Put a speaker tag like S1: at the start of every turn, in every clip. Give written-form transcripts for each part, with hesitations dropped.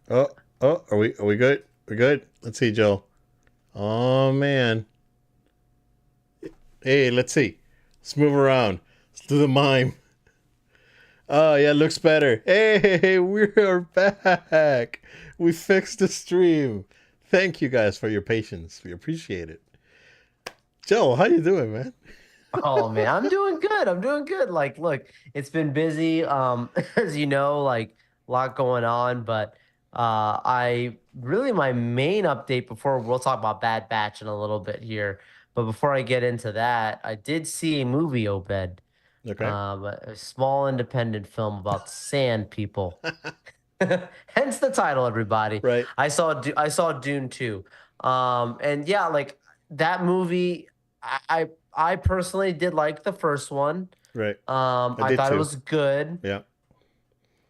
S1: Oh, are we good? We're good. Let's see, Joe. Oh man. Hey, let's see. Let's move around. Let's do the mime. Oh yeah, looks better. Hey, we're back. We fixed the stream. Thank you guys for your patience. We appreciate it. Joe, how you doing, man?
S2: Oh man, I'm doing good. I'm doing good. Like, look, it's been busy. As you know, like a lot going on, but I really my main update before we'll talk about Bad Batch in a little bit here. But before I get into that, I did see a movie, Obed,
S1: Okay.
S2: a small independent film about sand people. Hence the title, everybody.
S1: Right.
S2: I saw Dune 2. And yeah, like that movie, I personally did like the first one.
S1: Right. I
S2: I
S1: did
S2: thought it
S1: too.
S2: was good.
S1: Yeah.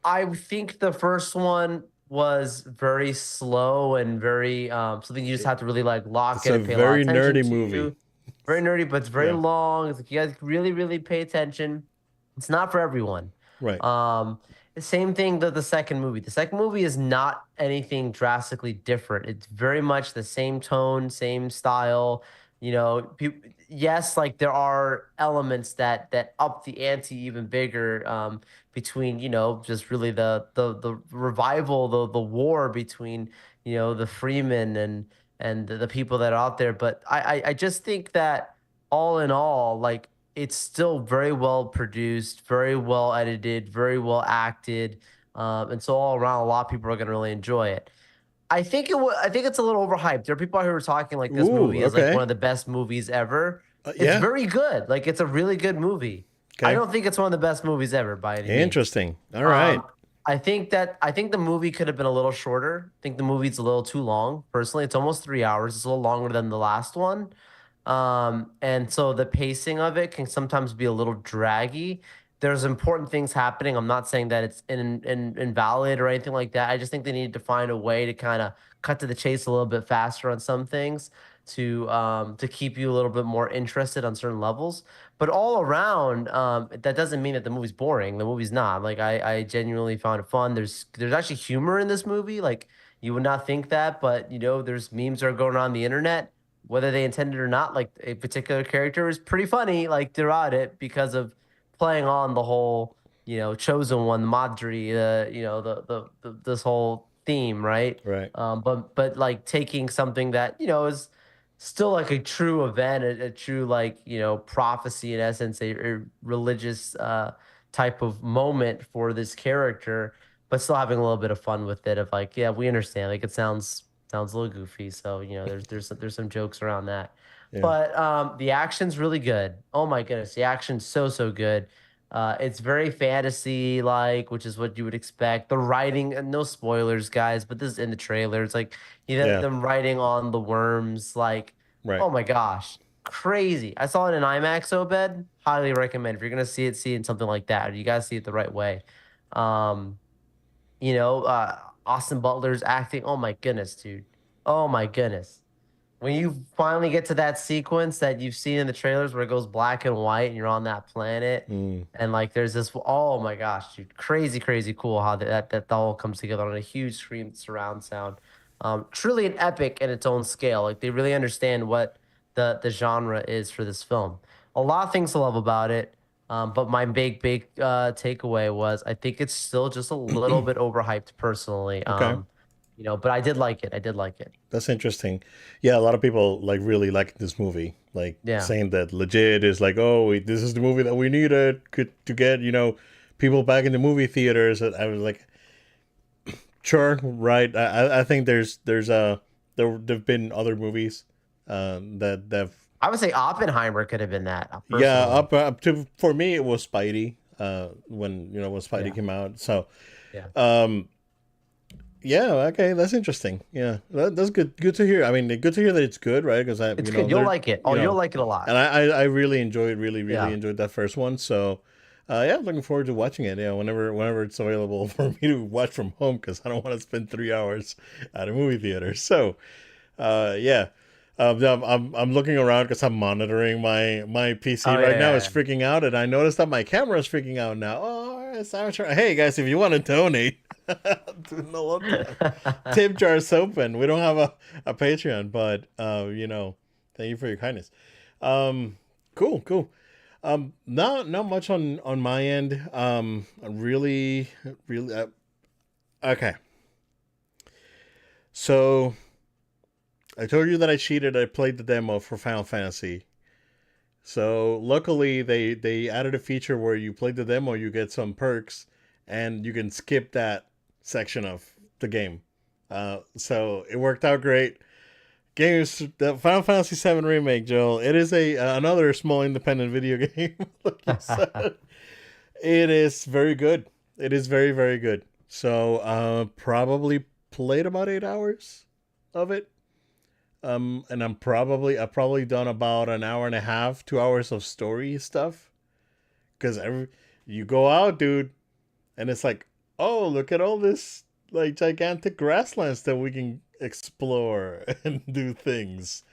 S2: I think the first one was very slow and very something you just have to really like lock
S1: It's
S2: in
S1: a
S2: and pay a lot of
S1: very
S2: attention
S1: nerdy movie.
S2: to. Very nerdy, but it's very
S1: Yeah.
S2: long. It's like you guys really, really pay attention. It's not for everyone.
S1: Right.
S2: Um, the same thing that the second movie. The second movie is not anything drastically different. It's very much the same tone, same style. Yes, like there are elements that up the ante even bigger. Between just really the revival, the war between the Freeman and the people that are out there. But I just think that all in all, like it's still very well produced, very well edited, very well acted, and so all around, a lot of people are going to really enjoy it. I think it's a little overhyped. There are people out here who are talking like this
S1: Ooh.
S2: movie is like one
S1: Okay.
S2: of the best movies ever. It's
S1: Yeah.
S2: very good. Like it's a really good movie. I
S1: Okay.
S2: don't think it's one of the best movies ever by any means.
S1: Interesting. All right.
S2: Um, I think the movie could have been a little shorter. I think the movie's a little too long. Personally, it's almost 3 hours. It's a little longer than the last one. And so the pacing of it can sometimes be a little draggy. There's important things happening. I'm not saying that it's invalid or anything like that. I just think they need to find a way to kind of cut to the chase a little bit faster on some things to keep you a little bit more interested on certain levels. But all around, that doesn't mean that the movie's boring. The movie's not. Like I genuinely found it fun. There's actually humor in this movie. Like you would not think that, but there's memes that are going around the internet, whether they intended or not. Like a particular character is pretty funny, like throughout it, because of playing on the whole, chosen one, Madri, this whole theme, right?
S1: Right.
S2: But like taking something that is still like a true event, a true like prophecy in essence, a religious type of moment for this character, but still having a little bit of fun with it. Of like, yeah, we understand. Like it sounds a little goofy, so there's some jokes around that.
S1: Yeah.
S2: But the action's really good. Oh my goodness, the action's so good. It's very fantasy like, which is what you would expect. The writing, and no spoilers, guys, but this is in the trailer. It's like
S1: Yeah.
S2: them writing on the worms, like,
S1: Right.
S2: oh my gosh, crazy. I saw it in IMAX, Obed. Highly recommend if you're gonna see it in something like that. You gotta see it the right way. Um, Austin Butler's acting. Oh my goodness, dude. Oh my goodness. When you finally get to that sequence that you've seen in the trailers where it goes black and white and you're on that planet,
S1: Mm.
S2: and like there's this, oh my gosh, dude, crazy, crazy cool how that all comes together on a huge screen surround sound. Truly an epic in its own scale. Like they really understand what the genre is for this film. A lot of things to love about it. But my big takeaway was I think it's still just a little bit overhyped personally.
S1: Okay.
S2: But I did like it. I did like it.
S1: That's interesting. Yeah, a lot of people like really like this movie, like
S2: Yeah.
S1: saying that legit is like, oh, this is the movie that we needed to get, people back in the movie theaters. And I was like, sure, right. I think there've been other movies that
S2: I would say Oppenheimer could have been that,
S1: yeah,
S2: personally.
S1: up to, for me it was Spidey, when Spidey
S2: Yeah.
S1: came out. So
S2: Yeah.
S1: um yeah, okay, that's interesting. Yeah, that's good to hear. I mean, good to hear that it's good, right? Because I,
S2: It's good. You'll
S1: there,
S2: like it. Oh, you'll like it a lot.
S1: and I really enjoyed, really
S2: Yeah.
S1: enjoyed that first one. So, yeah, looking forward to watching it. Yeah, whenever it's available for me to watch from home, because I don't want to spend 3 hours at a movie theater. So, yeah. I'm looking around because I'm monitoring my PC
S2: Oh,
S1: right
S2: yeah,
S1: now.
S2: yeah,
S1: It's
S2: yeah.
S1: freaking out, and I noticed that my camera is freaking out now. Oh, It's amateur. Hey guys, if you want to donate, no tip jar's open. We don't have a Patreon, but thank you for your kindness. Um, cool, cool. Not much on my end. Really, really. Okay, so I told you that I cheated. I played the demo for Final Fantasy. So luckily, they added a feature where you play the demo, you get some perks, and you can skip that section of the game. So it worked out great. Games, the Final Fantasy VII remake, Joel. It is a another small independent video game, like you said. It is very good. It is very very good. So probably played about 8 hours of it. And I've probably done about an hour and a half, 2 hours of story stuff. Because you go out, dude, and it's like, oh, look at all this like gigantic grasslands that we can explore and do things.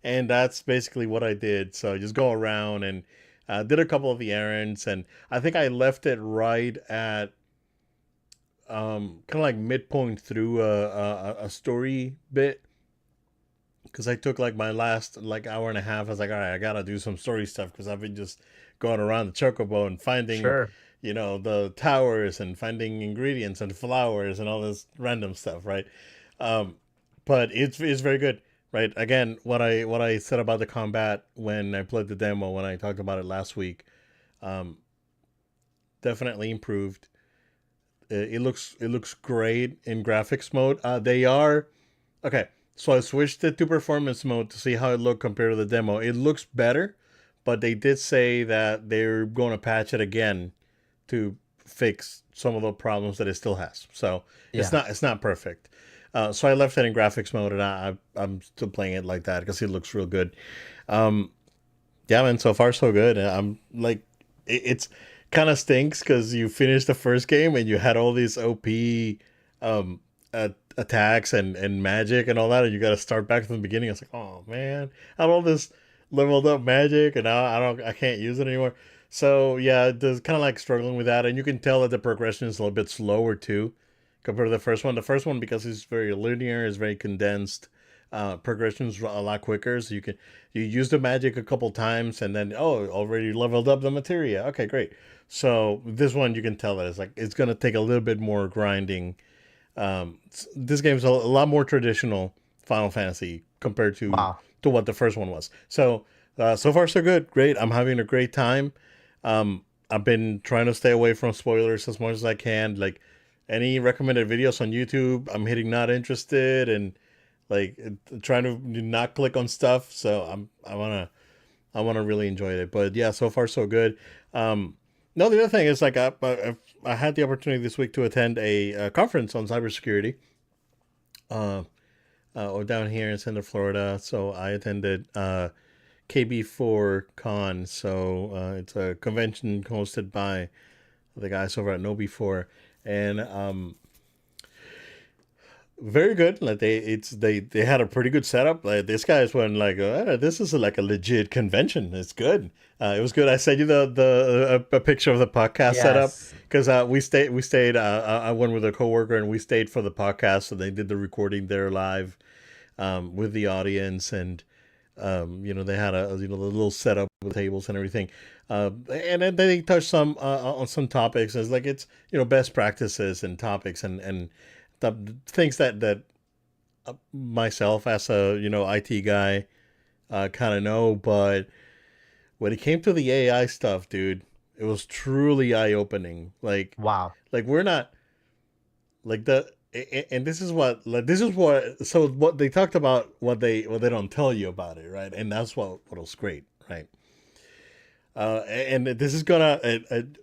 S1: And that's basically what I did. So I just go around and did a couple of the errands, and I think I left it right at kind of like midpoint through a story bit, because I took like my last like hour and a half. I was like, all right, I gotta do some story stuff because I've been just going around the chocobo and finding,
S2: Sure.
S1: the towers and finding ingredients and flowers and all this random stuff, right? Um, but it's very good, right? Again, what I said about the combat when I played the demo, when I talked about it last week, um, definitely improved. It looks great in graphics mode. They are okay. So I switched it to performance mode to see how it looked compared to the demo. It looks better, but they did say that they're going to patch it again to fix some of the problems that it still has. So
S2: Yeah.
S1: it's not perfect. So I left it in graphics mode, and I'm still playing it like that because it looks real good. Um, yeah, man. So far so good. I'm like, it's kind of stinks because you finished the first game and you had all these OP um, attacks and magic and all that, and you got to start back from the beginning. It's like, oh man, I have all this leveled up magic, and now I can't use it anymore. So yeah, there's kind of like struggling with that, and you can tell that the progression is a little bit slower too compared to the first one. The first one, because it's very linear, is very condensed. Progression's a lot quicker, so you use the magic a couple times, and then already leveled up the materia. Okay, great. So this one, you can tell that it's gonna take a little bit more grinding. This game's a lot more traditional Final Fantasy compared
S2: Wow.
S1: to what the first one was. So so far so good, great. I'm having a great time. I've been trying to stay away from spoilers as much as I can. Like any recommended videos on YouTube, I'm hitting not interested, and like trying to not click on stuff. So I wanna really enjoy it. But yeah, so far so good. No, the other thing is like I had the opportunity this week to attend a conference on cybersecurity, uh, or down here in Central Florida. So I attended KB4 Con. So it's a convention hosted by the guys over at Nobi4, and very good. Like they had a pretty good setup. Like this guy's went like, this is like a legit convention. It's good. It was good. I sent you a picture of the podcast setup
S2: Yes.
S1: because we stayed. I went with a coworker and we stayed for the podcast. So they did the recording there live, with the audience, and they had a little setup with tables and everything. And then they touched some on some topics as like it's best practices and topics and the things that myself as a IT guy kind of know. But when it came to the AI stuff, dude, it was truly eye opening.
S2: Wow.
S1: Like we're not like and this is what so what they talked about, what they don't tell you about it, right? And that's what was great, right? And this is gonna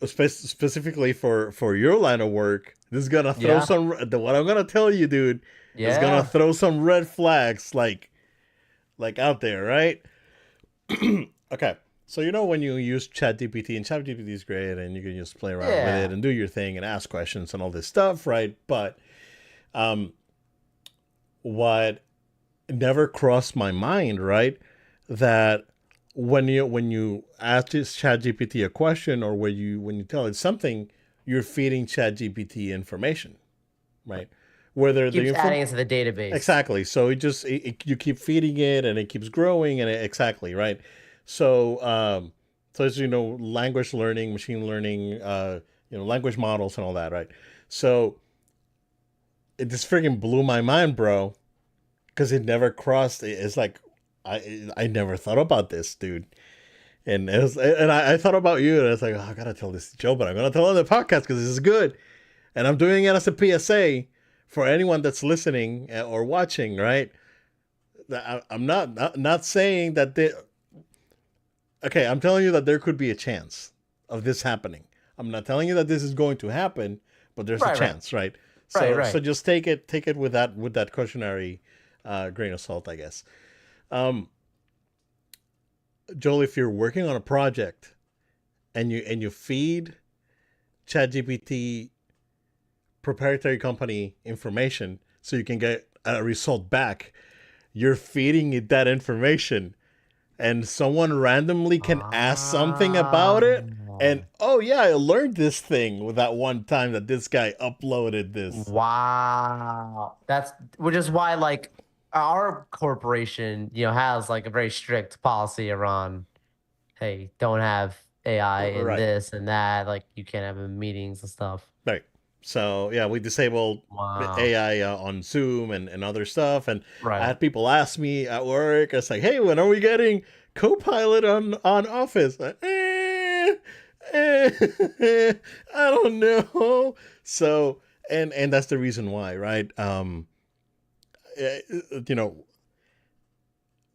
S1: specifically for your line of work. This is gonna throw
S2: Yeah.
S1: some. What I'm gonna tell you, dude, is gonna
S2: Yeah.
S1: throw some red flags, like out there, right? Okay, so when you use ChatGPT, and ChatGPT is great, and you can just play around with it
S2: Yeah.
S1: and do your thing and ask questions and all this stuff, right? But um, what never crossed my mind, right? That when you ask this ChatGPT a question, or when you tell it something, you're feeding ChatGPT information, right? Whether the
S2: Keeps
S1: info
S2: adding it to the database.
S1: exactly, so you keep feeding it and it keeps growing and exactly right. So so as you know, language learning, machine learning, language models and all that, right? So it just freaking blew my mind, bro, because it never crossed. It's like I never thought about this, dude. And I thought about you, and I was like, oh, I gotta tell this to Joe, but I'm gonna tell on the podcast because this is good, and I'm doing it as a PSA for anyone that's listening or watching. Right? I'm not saying that they. Okay, I'm telling you that there could be a chance of this happening. I'm not telling you that this is going to happen, but there's a
S2: Right, right,
S1: chance, right?
S2: right,
S1: So
S2: right.
S1: just take it with that cautionary grain of salt, I guess. Um, Joel, if you're working on a project and you feed ChatGPT proprietary company information so you can get a result back, you're feeding it that information, and someone randomly can ask something
S2: Ah,
S1: about it, and oh yeah, I learned this thing with that one time that this guy uploaded this.
S2: wow. That's which is why like our corporation, has like a very strict policy around, hey, don't have AI in
S1: Right,
S2: this and that. Like you can't have it in meetings and stuff.
S1: right. So yeah, we disabled
S2: Wow.
S1: AI on Zoom and other stuff, and I
S2: Right.
S1: had people ask me at work. I was like, "Hey, when are we getting Copilot on Office?" Like, I don't know. So and that's the reason why, right? Eh, you know,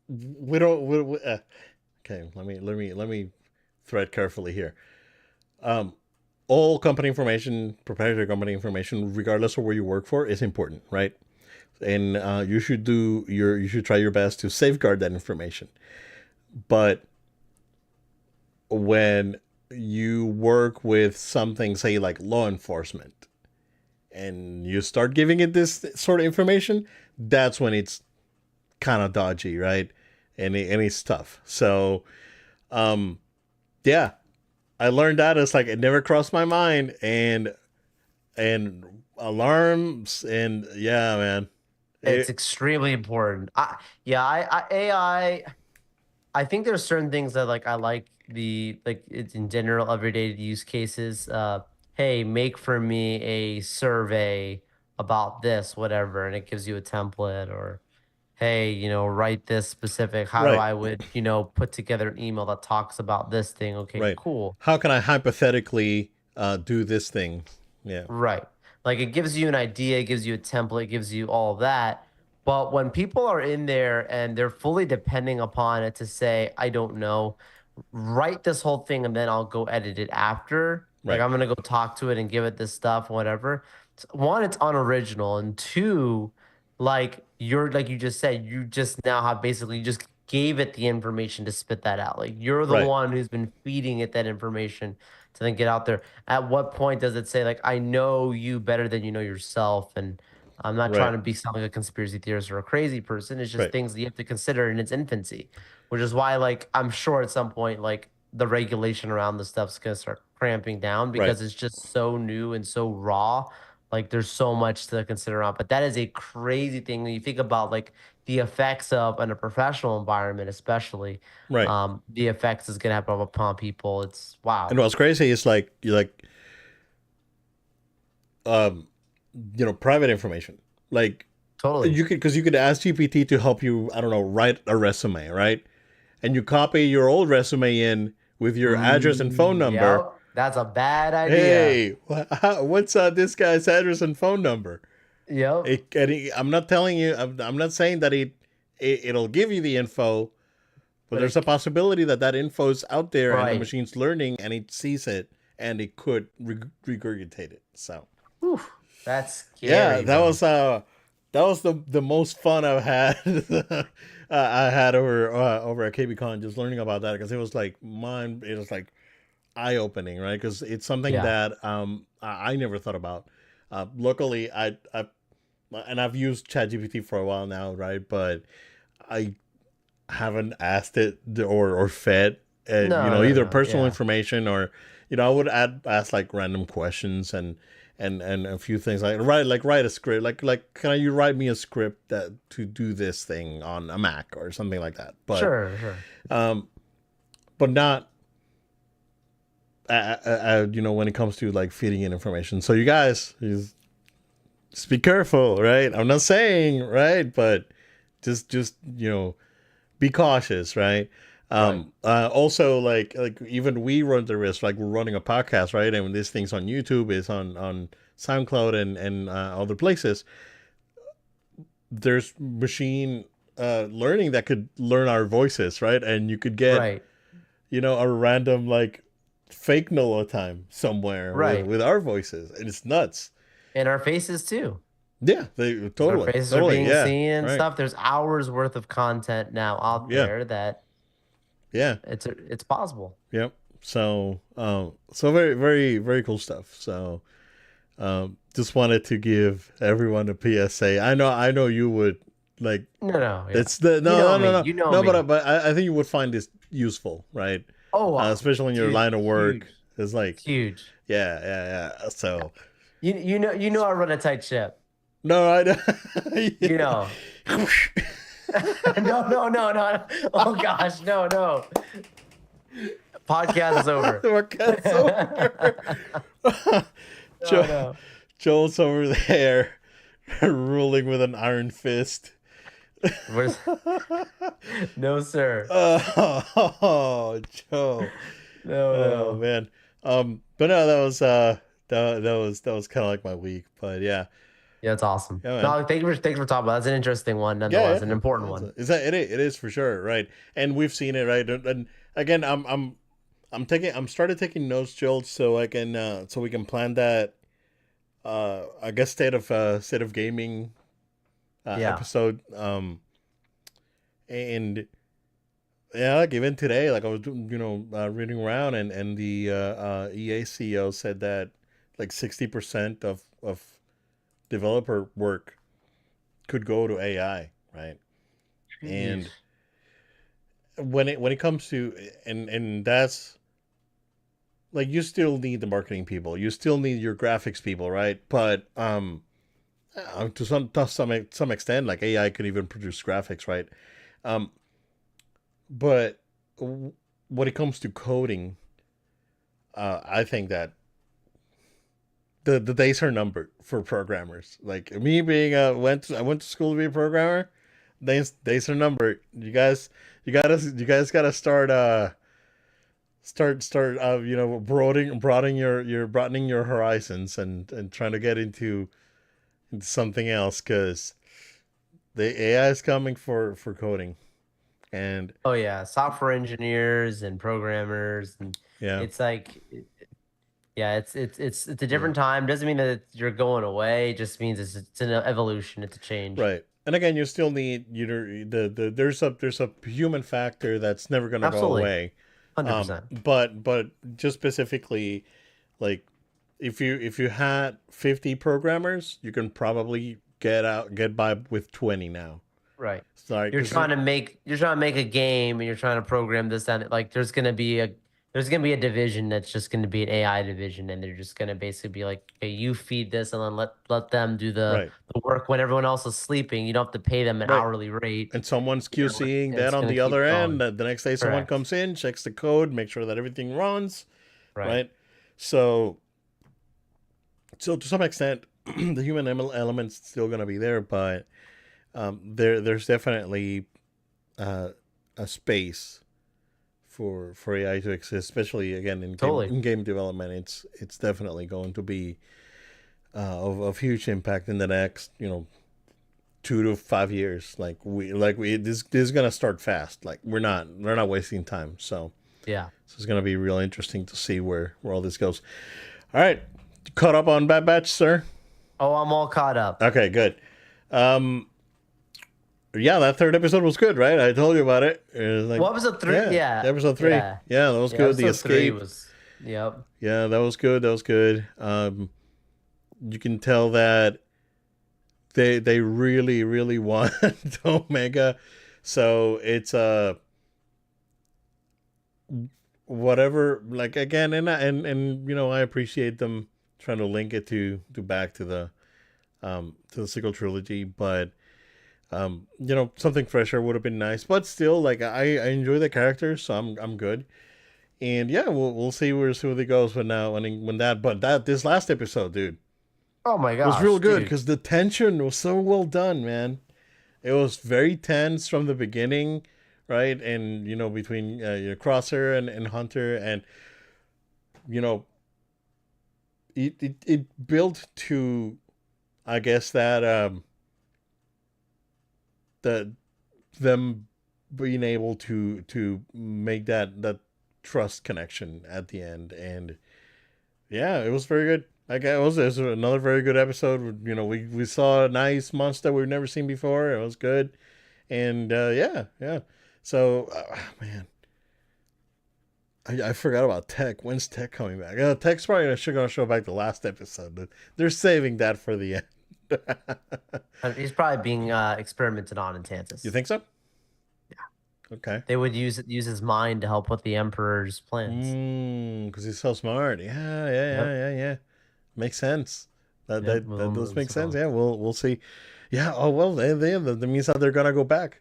S1: we don't. Okay, let me thread carefully here. Um, all company information, proprietary company information, regardless of where you work for, is important, right? And you should try your best to safeguard that information. But when you work with something, say like law enforcement, and you start giving it this sort of information, that's when it's kind of dodgy, right? And it's tough. So, um, yeah, I learned that. It's like it never crossed my mind, and alarms, and yeah, man.
S2: It's
S1: It,
S2: extremely important. Yeah, I think there's certain things that like I like the like it's in general everyday use cases. Hey, make for me a survey about this, whatever, and it gives you a template. Or hey, write this specific. How do
S1: right,
S2: I would put together an email that talks about this thing? Okay,
S1: right.
S2: cool.
S1: How can I hypothetically do this thing? Yeah,
S2: Right. Like it gives you an idea, it gives you a template, it gives you all of that. But when people are in there and they're fully depending upon it to say, I don't know, write this whole thing and then I'll go edit it after. Like
S1: right,
S2: I'm gonna go talk to it and give it this stuff, whatever. One, it's unoriginal, and two, like you just said, you just now have basically you just gave it the information to spit that out. Like you're the
S1: right,
S2: one who's been feeding it that information to then get out there. At what point does it say like I know you better than you know yourself? And I'm not trying
S1: right,
S2: to be sounding like a conspiracy theorist or a crazy person. It's just
S1: right,
S2: things that you have to consider in its infancy, which is why like I'm sure at some point like the regulation around this stuff's gonna start cramping down
S1: right.
S2: because it's just so new and so raw. Like there's so much to consider on. But that is a crazy thing when you think about like the effects of in a professional environment, especially
S1: Right.
S2: the effects is gonna have upon people. It's
S1: And
S2: wow.
S1: what's crazy is like um private information. Like
S2: Totally.
S1: you could ask GPT to help you, I don't know, write a resume, right? And you copy your old resume in with your address and phone number.
S2: Yep. That's a bad idea.
S1: Hey, what's this guy's address and phone number?
S2: Yep.
S1: I'm not telling you. I'm not saying that it'll give you the info, but
S2: But
S1: there's a
S2: it
S1: possibility that that info's out there and the
S2: right.
S1: machine's learning and it sees it and it could regurgitate it. So
S2: Whew, that's
S1: yeah,
S2: scary, bro.
S1: that was the most fun I've had. I had over at KBCon just learning about that because it was like eye opening, right? Because it's something
S2: Yeah.
S1: that I never thought about. Luckily, and I've used ChatGPT for a while now, right? But I haven't asked it or fed
S2: No, no,
S1: either
S2: no.
S1: personal
S2: Yeah.
S1: information or I would ask like random questions and a few things write a script like can you write me a script that to do this thing on a Mac or something like that.
S2: Sure, sure.
S1: Um, but not when it comes to like feeding in information. So you guys just be careful, right? I'm not saying right, but just be cautious, right?
S2: Right.
S1: Also, like even we run the risk, like we're running a podcast, right? And when this thing's on YouTube, is on SoundCloud and other places. There's machine learning that could learn our voices, right? And you could get
S2: Right.
S1: a random like fake Nolo time somewhere with
S2: Right.
S1: with our voices, and it's nuts.
S2: And our faces too.
S1: Yeah, they
S2: 'Cause our
S1: totally,
S2: faces are
S1: totally,
S2: being
S1: yeah,
S2: seen and
S1: right,
S2: stuff. There's hours worth of content now out
S1: yeah,
S2: there that
S1: yeah,
S2: it's possible.
S1: yep. So very, very, very cool stuff. So, just wanted to give everyone a PSA. I know you would like.
S2: No, no, yeah.
S1: It's the
S2: You
S1: no,
S2: know
S1: no, no,
S2: me.
S1: no,
S2: You know
S1: no. But
S2: me.
S1: I think you would find this useful, right?
S2: Oh,
S1: Especially in your
S2: dude,
S1: line of work.
S2: huge.
S1: It's
S2: It's
S1: like,
S2: huge.
S1: yeah, yeah, yeah. So,
S2: You know I run a tight ship.
S1: no, I don't.
S2: You know. No, no, no, no. Oh gosh, no, no. Podcast is over.
S1: Our cat's over.
S2: No,
S1: Joe,
S2: no.
S1: Joel's over there, ruling with an iron fist.
S2: Where's no, sir.
S1: Oh, Joe.
S2: No,
S1: Oh
S2: no.
S1: man. But no, that was kind of like my week. But yeah,
S2: Yeah, it's awesome.
S1: yeah, man.
S2: No, thanks for talking about that. That's an interesting one,
S1: Yeah,
S2: nonetheless, an
S1: yeah.
S2: important one.
S1: Is that it? It is for sure, right? And we've seen it, right? And again, I'm started taking notes, Joel, so I can so we can plan that. I guess state of gaming
S2: Yeah.
S1: episode. And yeah, like even today, like I was reading around, and the EA CEO said that like 60% of developer work could go to AI, right?
S2: Jeez.
S1: And when it comes to and that's like you still need the marketing people, you still need your graphics people, right? But to some extent, like AI could even produce graphics, right? Um, but when it comes to coding, I think that the days are numbered for programmers. Like me being I went to school to be a programmer. Days are numbered. You guys gotta start broadening your horizons and trying to get into something else, because the AI is coming for coding. And
S2: Oh yeah, software engineers and programmers, and
S1: yeah,
S2: it's like, yeah, it's a
S1: yeah,
S2: different time. Doesn't mean that you're going away. It just means it's an evolution. It's a change.
S1: right. And again, you still need there's a human factor that's never gonna go
S2: Absolutely,
S1: away.
S2: 100%.
S1: But just specifically, like if you had 50 programmers, you can probably get by with 20 now.
S2: Right.
S1: Sorry,
S2: You're
S1: because
S2: trying to make a game, and you're trying to program this and like there's gonna be a division that's just gonna be an AI division, and they're just gonna basically be like, okay, you feed this, and then let them do the
S1: right,
S2: the work when everyone else is sleeping. You don't have to pay them an
S1: right,
S2: hourly rate.
S1: and someone's QCing
S2: And
S1: that
S2: it's
S1: on
S2: gonna
S1: the
S2: keep
S1: other end.
S2: going.
S1: The next day, someone
S2: Correct.
S1: comes in, checks the code, make sure that everything runs,
S2: Right.
S1: right? So to some extent, the human element's still gonna be there, but there's definitely uh, a space for AI to exist, especially again in game
S2: Totally.
S1: in game development. It's definitely going to be of huge impact in the next 2 to 5 years. Like we this is gonna start fast. Like we're not wasting time.
S2: Yeah.
S1: So it's gonna be real interesting to see where all this goes. All right, caught up on Bad Batch, sir.
S2: Oh, I'm all caught up.
S1: Okay, good. Um, yeah, that third episode was good, right? I told you about it. It was like,
S2: What was it? Three?
S1: yeah,
S2: Yeah.
S1: episode three.
S2: Yeah.
S1: Yeah, that was
S2: Yeah.
S1: good. The
S2: Episode three
S1: escape.
S2: was. Yep.
S1: Yeah, that was good. That was good. You can tell that they really really want Omega, so it's whatever, like again, and I appreciate them trying to link it to back to the sequel trilogy, but something fresher would have been nice. But still, like I enjoy the characters, so I'm good. And yeah, we'll see where it goes. But now but this last episode, dude,
S2: Oh my
S1: was real
S2: gosh,
S1: good
S2: dude.
S1: because the tension was so well done, man. It was very tense from the beginning, right? And between Crosshair and Hunter, and you know it built to, I guess, that them being able to make that trust connection at the end. And yeah, it was very good. Like it was another very good episode. We saw a nice monster we've never seen before. It was good. And yeah, yeah. So man, I forgot about Tech. When's Tech coming back? Tech's probably gonna show back the last episode. But they're saving that for the end.
S2: He's probably being experimented on in
S1: You
S2: Tantus.
S1: think so? Okay.
S2: They would use his mind to help with the Emperor's plans.
S1: Because he's so smart. Yeah, yeah, yeah,
S2: Yep.
S1: yeah, yeah. Makes sense. That
S2: Yep.
S1: that
S2: We'll
S1: that does
S2: move
S1: make
S2: so
S1: sense.
S2: well.
S1: Yeah, we'll see. Yeah. Oh well, that means that they're gonna go back.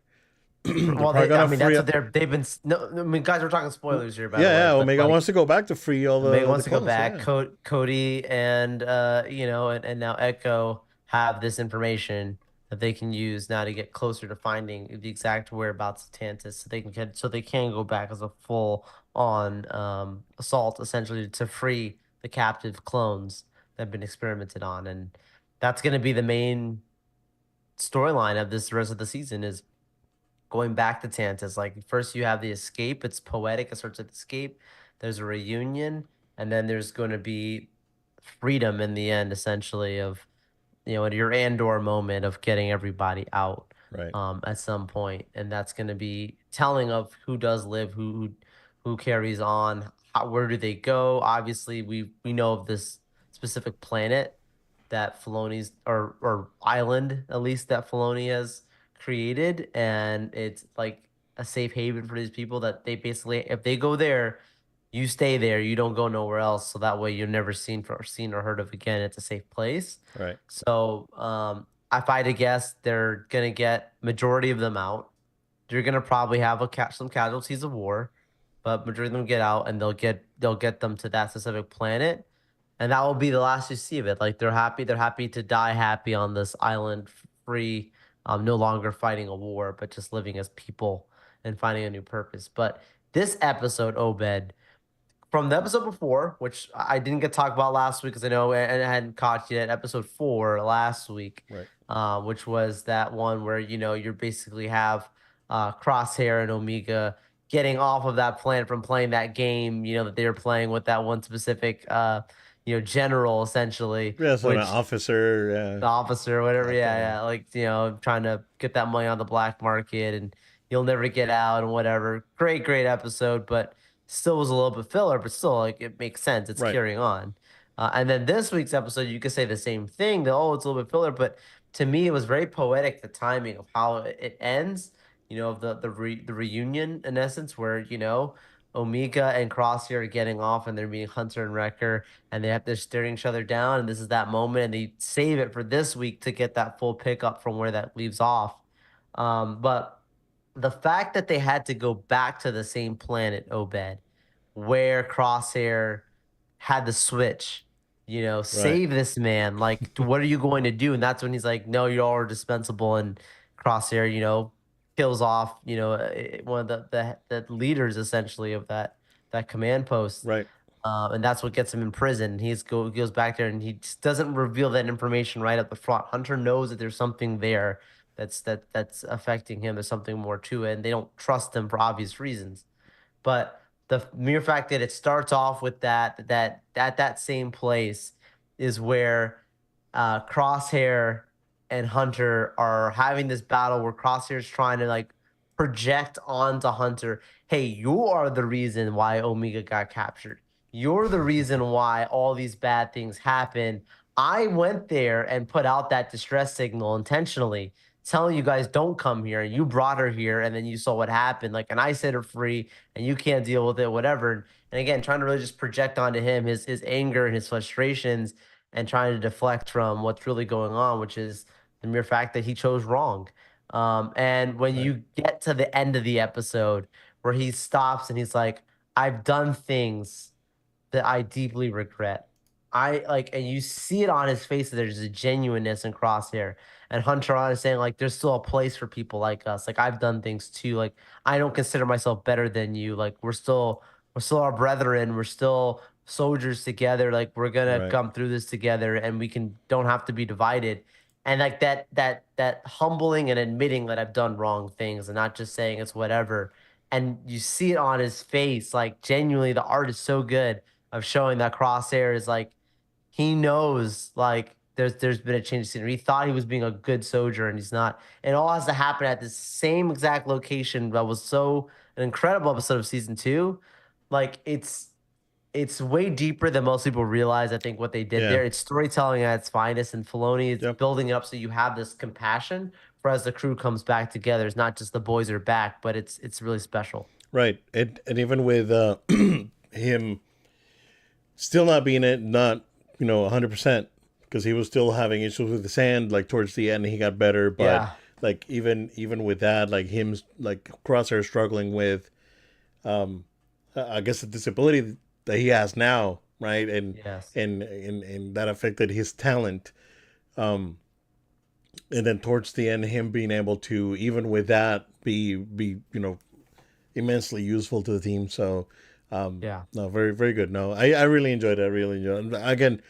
S1: They're
S2: Well,
S1: probably
S2: I
S1: gonna
S2: mean,
S1: free
S2: that's what
S1: up.
S2: they've been. No, I mean, guys, we're talking spoilers here, by the
S1: Yeah,
S2: way.
S1: yeah.
S2: But
S1: Omega
S2: like,
S1: wants to go back to free all
S2: Omega
S1: the
S2: wants to go
S1: clones.
S2: back.
S1: Yeah.
S2: Cody and and now Echo have this information that they can use now to get closer to finding the exact whereabouts of Tantus, so they can go back as a full on assault, essentially, to free the captive clones that have been experimented on, and that's going to be the main storyline of this rest of the season is going back to Tantus. Like first you have the escape. It's poetic. It starts with escape. There's a reunion, and then there's going to be freedom in the end, essentially, of at your Andor moment of getting everybody out
S1: Right.
S2: at some point, and that's going to be telling of who does live, who carries on, where do they go. Obviously, we know of this specific planet that Filoni's or island at least that Filoni has created, and it's like a safe haven for these people that they basically if they go there, you stay there, you don't go nowhere else, so that way you're never seen or heard of again. It's a safe place.
S1: Right.
S2: So if I had to guess, they're gonna get majority of them out. You're gonna probably have some casualties of war, but majority of them get out, and they'll get them to that specific planet, and that will be the last you see of it. Like they're happy to die happy on this island, free, no longer fighting a war, but just living as people and finding a new purpose. But this episode, Obed, from the episode before, which I didn't get to talk about last week because I know and I hadn't caught yet, episode 4 last week,
S1: Right.
S2: which was that one where you're basically have Crosshair and Omega getting off of that planet from playing that game, that they were playing with that one specific general essentially,
S1: Yeah. So an
S2: which
S1: officer.
S2: the officer or whatever.
S1: Like,
S2: Yeah, yeah. Like, trying to get that money on the black market and you'll never get out and whatever. Great, great episode, but still was a little bit filler, but still like it makes sense. It's
S1: right.
S2: carrying on. And then this week's episode, you could say the same thing. That it's a little bit filler, but to me, it was very poetic. The timing of how it ends. Of the reunion in essence, where Omega and Crosshair are getting off, and they're meeting Hunter and Wrecker, and they're staring each other down, and this is that moment, and they save it for this week to get that full pickup from where that leaves off. But the fact that they had to go back to the same planet, Obed, where Crosshair had the switch,
S1: Right.
S2: save this man. Like, what are you going to do? And that's when he's like, no, you all are dispensable. And Crosshair, kills off, one of the leaders essentially of that command post.
S1: Right.
S2: And that's what gets him in prison. Goes back there and he just doesn't reveal that information right up the front. Hunter knows that there's something there that's affecting him. There's something more to it, and they don't trust him for obvious reasons. But the mere fact that it starts off with that same place is where Crosshair and Hunter are having this battle where Crosshair's trying to like project onto Hunter, hey, you are the reason why Omega got captured. You're the reason why all these bad things happen. I went there and put out that distress signal intentionally telling you guys don't come here. You brought her here, and then you saw what happened. Like, and I set her free, and you can't deal with it, whatever. And again, trying to really just project onto him his anger and his frustrations, and trying to deflect from what's really going on, which is the mere fact that he chose wrong. And when
S1: Right.
S2: you get to the end of the episode where he stops and he's like, "I've done things that I deeply regret." I like, and you see it on his face that there's a genuineness in Crosshair. And Hunter on is saying, like, there's still a place for people like us. Like, I've done things too. Like, I don't consider myself better than you. Like, we're still our brethren. We're still soldiers together. Like, we're gonna
S1: Right.
S2: come through this together, and we can don't have to be divided. And like that humbling and admitting that I've done wrong things and not just saying it's whatever. And you see it on his face, like genuinely, the art is so good of showing that Crosshair is like he knows like there's been a change of scenery. He thought he was being a good soldier and he's not. It all has to happen at the same exact location that was so an incredible episode of season two. Like it's way deeper than most people realize. I think what they did
S1: Yeah.
S2: there, it's storytelling at its finest, and Filoni is
S1: Yep.
S2: building it up so you have this compassion for as the crew comes back together. It's not just the boys are back, but it's really special.
S1: Right. And even with him still not being it, not 100%, because he was still having issues with his hand. Like towards the end, he got better, but
S2: Yeah.
S1: like even with that, like him like Crosshair struggling with, um, I guess the disability that he has now, right? And
S2: Yes.
S1: and that affected his talent. Um, and then towards the end, him being able to even with that be immensely useful to the team. So,
S2: Yeah.
S1: no, very very good. No, I really enjoyed it. I really enjoyed it. Again,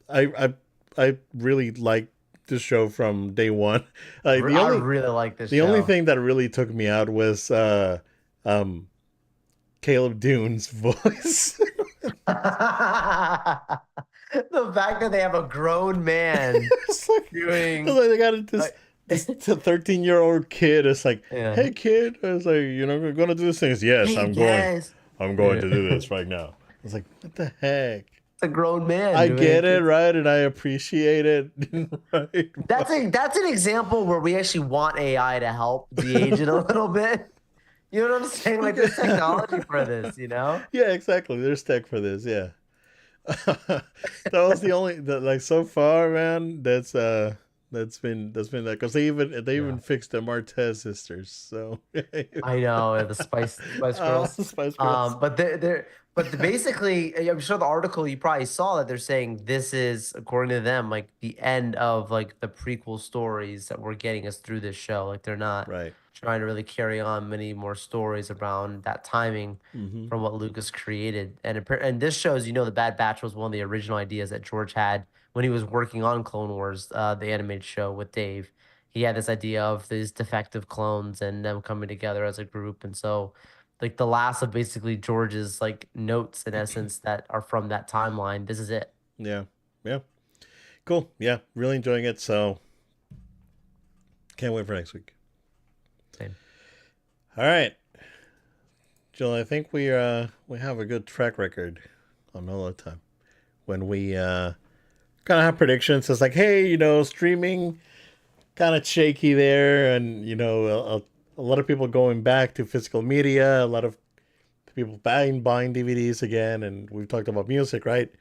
S1: I I really liked this show from day one. Like
S2: I really like this
S1: the only
S2: show.
S1: thing that really took me out was um Caleb Dune's voice.
S2: The fact that they have a grown man
S1: It's
S2: doing
S1: like they got
S2: like,
S1: this 13-year-old kid. It's like,
S2: yeah.
S1: hey kid, it's like we're gonna do this thing. It's, yes,
S2: Hey
S1: I'm going.
S2: guys.
S1: I'm going
S2: Yeah.
S1: to do this right now. It's like, what the heck?
S2: It's a grown man
S1: I
S2: doing a
S1: get it,
S2: kid's.
S1: right, and I appreciate it, right?
S2: That's an example where we actually want AI to help de-age it a little bit. You know what I'm saying? Like there's technology for this, you know?
S1: Yeah, exactly. There's tech for this. Yeah, that was the only that like so far, man. That's been that because they even
S2: Yeah.
S1: fixed the Martez sisters. So
S2: I know the Spice Girls.
S1: Spice Girls.
S2: Basically, I'm sure the article you probably saw that they're saying this is, according to them, like the end of like the prequel stories that we're getting us through this show. Like they're not
S1: Right.
S2: trying to really carry on many more stories around that timing
S1: Mm-hmm.
S2: from what Lucas created. And this shows, the Bad Batch was one of the original ideas that George had when he was working on Clone Wars, the animated show with Dave. He had this idea of these defective clones and them coming together as a group. And so like the last of basically George's like notes in essence that are from that timeline. This is it.
S1: Yeah. Yeah. Cool. Yeah. Really enjoying it. So can't wait for next week.
S2: Same.
S1: All right, Jill. I think we have a good track record on all the time when we kind of have predictions. It's like, hey, streaming kind of shaky there, and a lot of people going back to physical media, a lot of people buying DVDs again, and we've talked about music, right?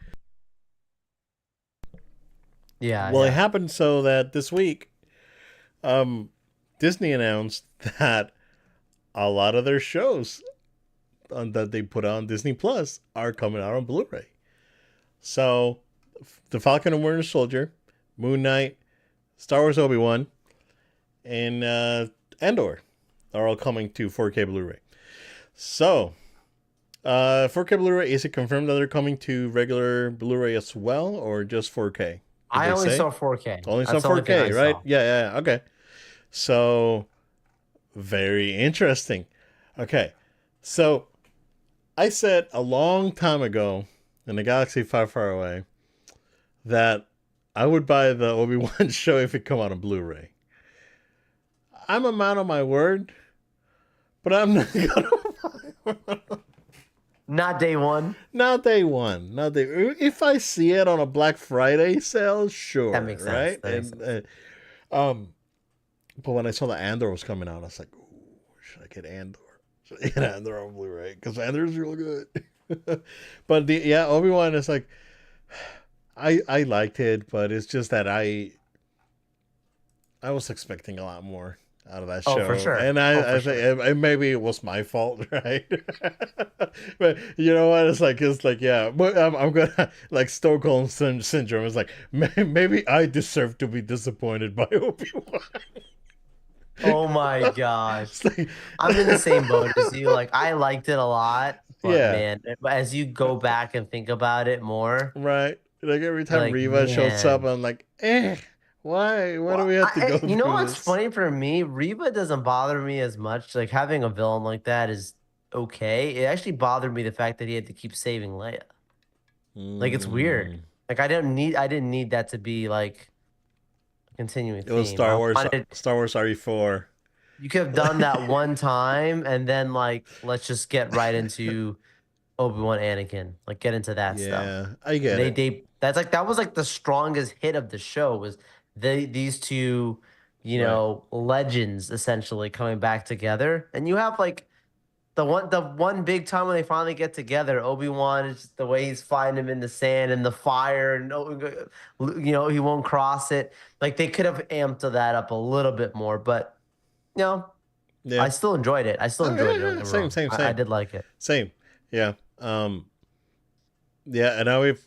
S2: Yeah,
S1: Well, it
S2: yeah.
S1: happened so that this week, um, Disney announced that a lot of their shows that they put on Disney Plus are coming out on Blu-ray. So, The Falcon and Winter Soldier, Moon Knight, Star Wars Obi-Wan, and Andor are all coming to 4K Blu-ray. So, 4K Blu-ray, is it confirmed that they're coming to regular Blu-ray as well, or just 4K? Did
S2: I
S1: they
S2: only
S1: say?
S2: saw 4K.
S1: Only some
S2: That's the only thing
S1: 4K,
S2: I
S1: right?
S2: saw.
S1: Yeah, yeah, okay. So, very interesting. Okay, so I said a long time ago in a galaxy far, far away that I would buy the Obi-Wan show if it come out on Blu-ray. I'm a man of my word, but I'm not gonna.
S2: Not day one.
S1: Not day one. Not day. If I see it on a Black Friday sale,
S2: That
S1: sure,
S2: makes sense.
S1: right?
S2: That makes
S1: And
S2: sense.
S1: um, But when I saw that Andor was coming out, I was like, ooh, should I get Andor? Should I get Andor on Blu-ray? Because Andor's real good. But yeah, Obi-Wan is like, I liked it, but it's just that I was expecting a lot more out of that
S2: Oh, for
S1: show,
S2: sure.
S1: and
S2: Oh,
S1: I
S2: for
S1: think
S2: sure.
S1: maybe it was my fault, right? But you know what? It's like yeah, but I'm gonna like Stockholm syndrome. It's like maybe I deserve to be disappointed by Obi Wan.
S2: Oh my gosh.
S1: It's like
S2: I'm in the same boat as you. Like I liked it a lot, but
S1: yeah,
S2: man, as you go back and think about it more,
S1: right. Like every
S2: you're
S1: time
S2: like,
S1: Riva shows up,
S2: man.
S1: I'm like, why? Why do
S2: Well,
S1: we have to go
S2: you know
S1: through
S2: what's
S1: this?
S2: funny for me? Reba doesn't bother me as much. Like having a villain like that is okay. It actually bothered me the fact that he had to keep saving Leia. Like it's weird.
S1: Mm.
S2: Like I didn't need that to be like a continuing
S1: It was
S2: theme. I wanted
S1: Star Wars RE4.
S2: you could have done that one time and then like let's just get right into Obi-Wan Anakin. Like get into that stuff.
S1: Yeah, I
S2: And
S1: get it.
S2: they that's like that was like the strongest hit of the show was these two,
S1: Right.
S2: legends essentially coming back together. And you have like the one big time when they finally get together, Obi-Wan is just the way he's fighting him in the sand and the fire and he won't cross it. Like they could have amped that up a little bit more, but you know,
S1: Yeah.
S2: I still enjoyed it. I still
S1: Oh
S2: enjoyed
S1: yeah,
S2: it, don't
S1: yeah.
S2: get me
S1: Same,
S2: wrong.
S1: same,
S2: I
S1: same,
S2: did like it.
S1: same. Yeah. Yeah. And now if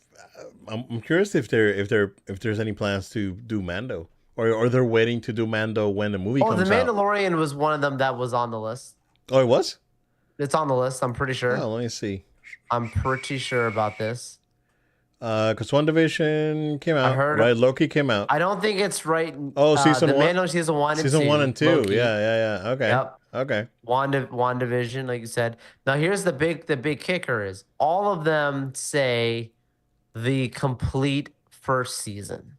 S1: I'm curious if there's any plans to do Mando, or they're waiting to do Mando when the movie
S2: Oh, The
S1: comes out.
S2: Mandalorian was one of them that was on the list.
S1: Oh, it was.
S2: It's on the list. I'm pretty sure.
S1: Oh, let me see.
S2: I'm pretty sure about this.
S1: Because One Division came
S2: I
S1: out,
S2: heard.
S1: right? Loki came out.
S2: I don't think it's right.
S1: Oh,
S2: The Mando season one and
S1: season one
S2: two.
S1: and two.
S2: Loki.
S1: Yeah, yeah, yeah. Okay,
S2: Yep.
S1: okay.
S2: WandaVision, like you said. Now here's the big kicker is all of them say the complete first season.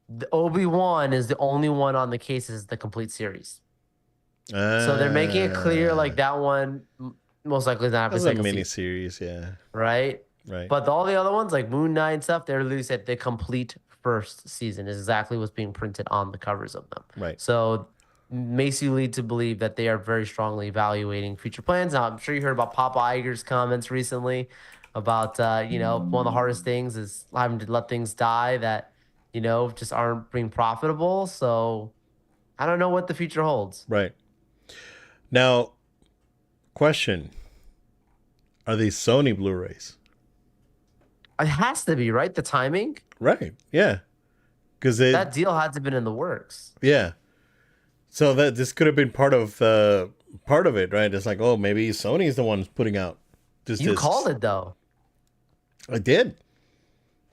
S2: The Obi-Wan is the only one on the case is the complete series. So they're making it clear like that one most likely is not have a
S1: that's a
S2: second
S1: mini
S2: season,
S1: series. Yeah,
S2: right?
S1: right,
S2: But all the other ones like Moon Knight and stuff, they're literally said the complete first season is exactly what's being printed on the covers of them.
S1: right.
S2: So makes you lead to believe that they are very strongly evaluating future plans. Now, I'm sure you heard about Papa Iger's comments recently about, one of the hardest things is having to let things die that, just aren't being profitable. So I don't know what the future holds.
S1: Right. Now, question: are these Sony Blu-rays?
S2: It has to be, right? The timing,
S1: Right. Yeah. Because
S2: that deal had to have been in the works.
S1: yeah. So that this could have been part of it, right? It's like, oh, maybe Sony's the ones putting out this
S2: You called
S1: discs.
S2: it though.
S1: I did.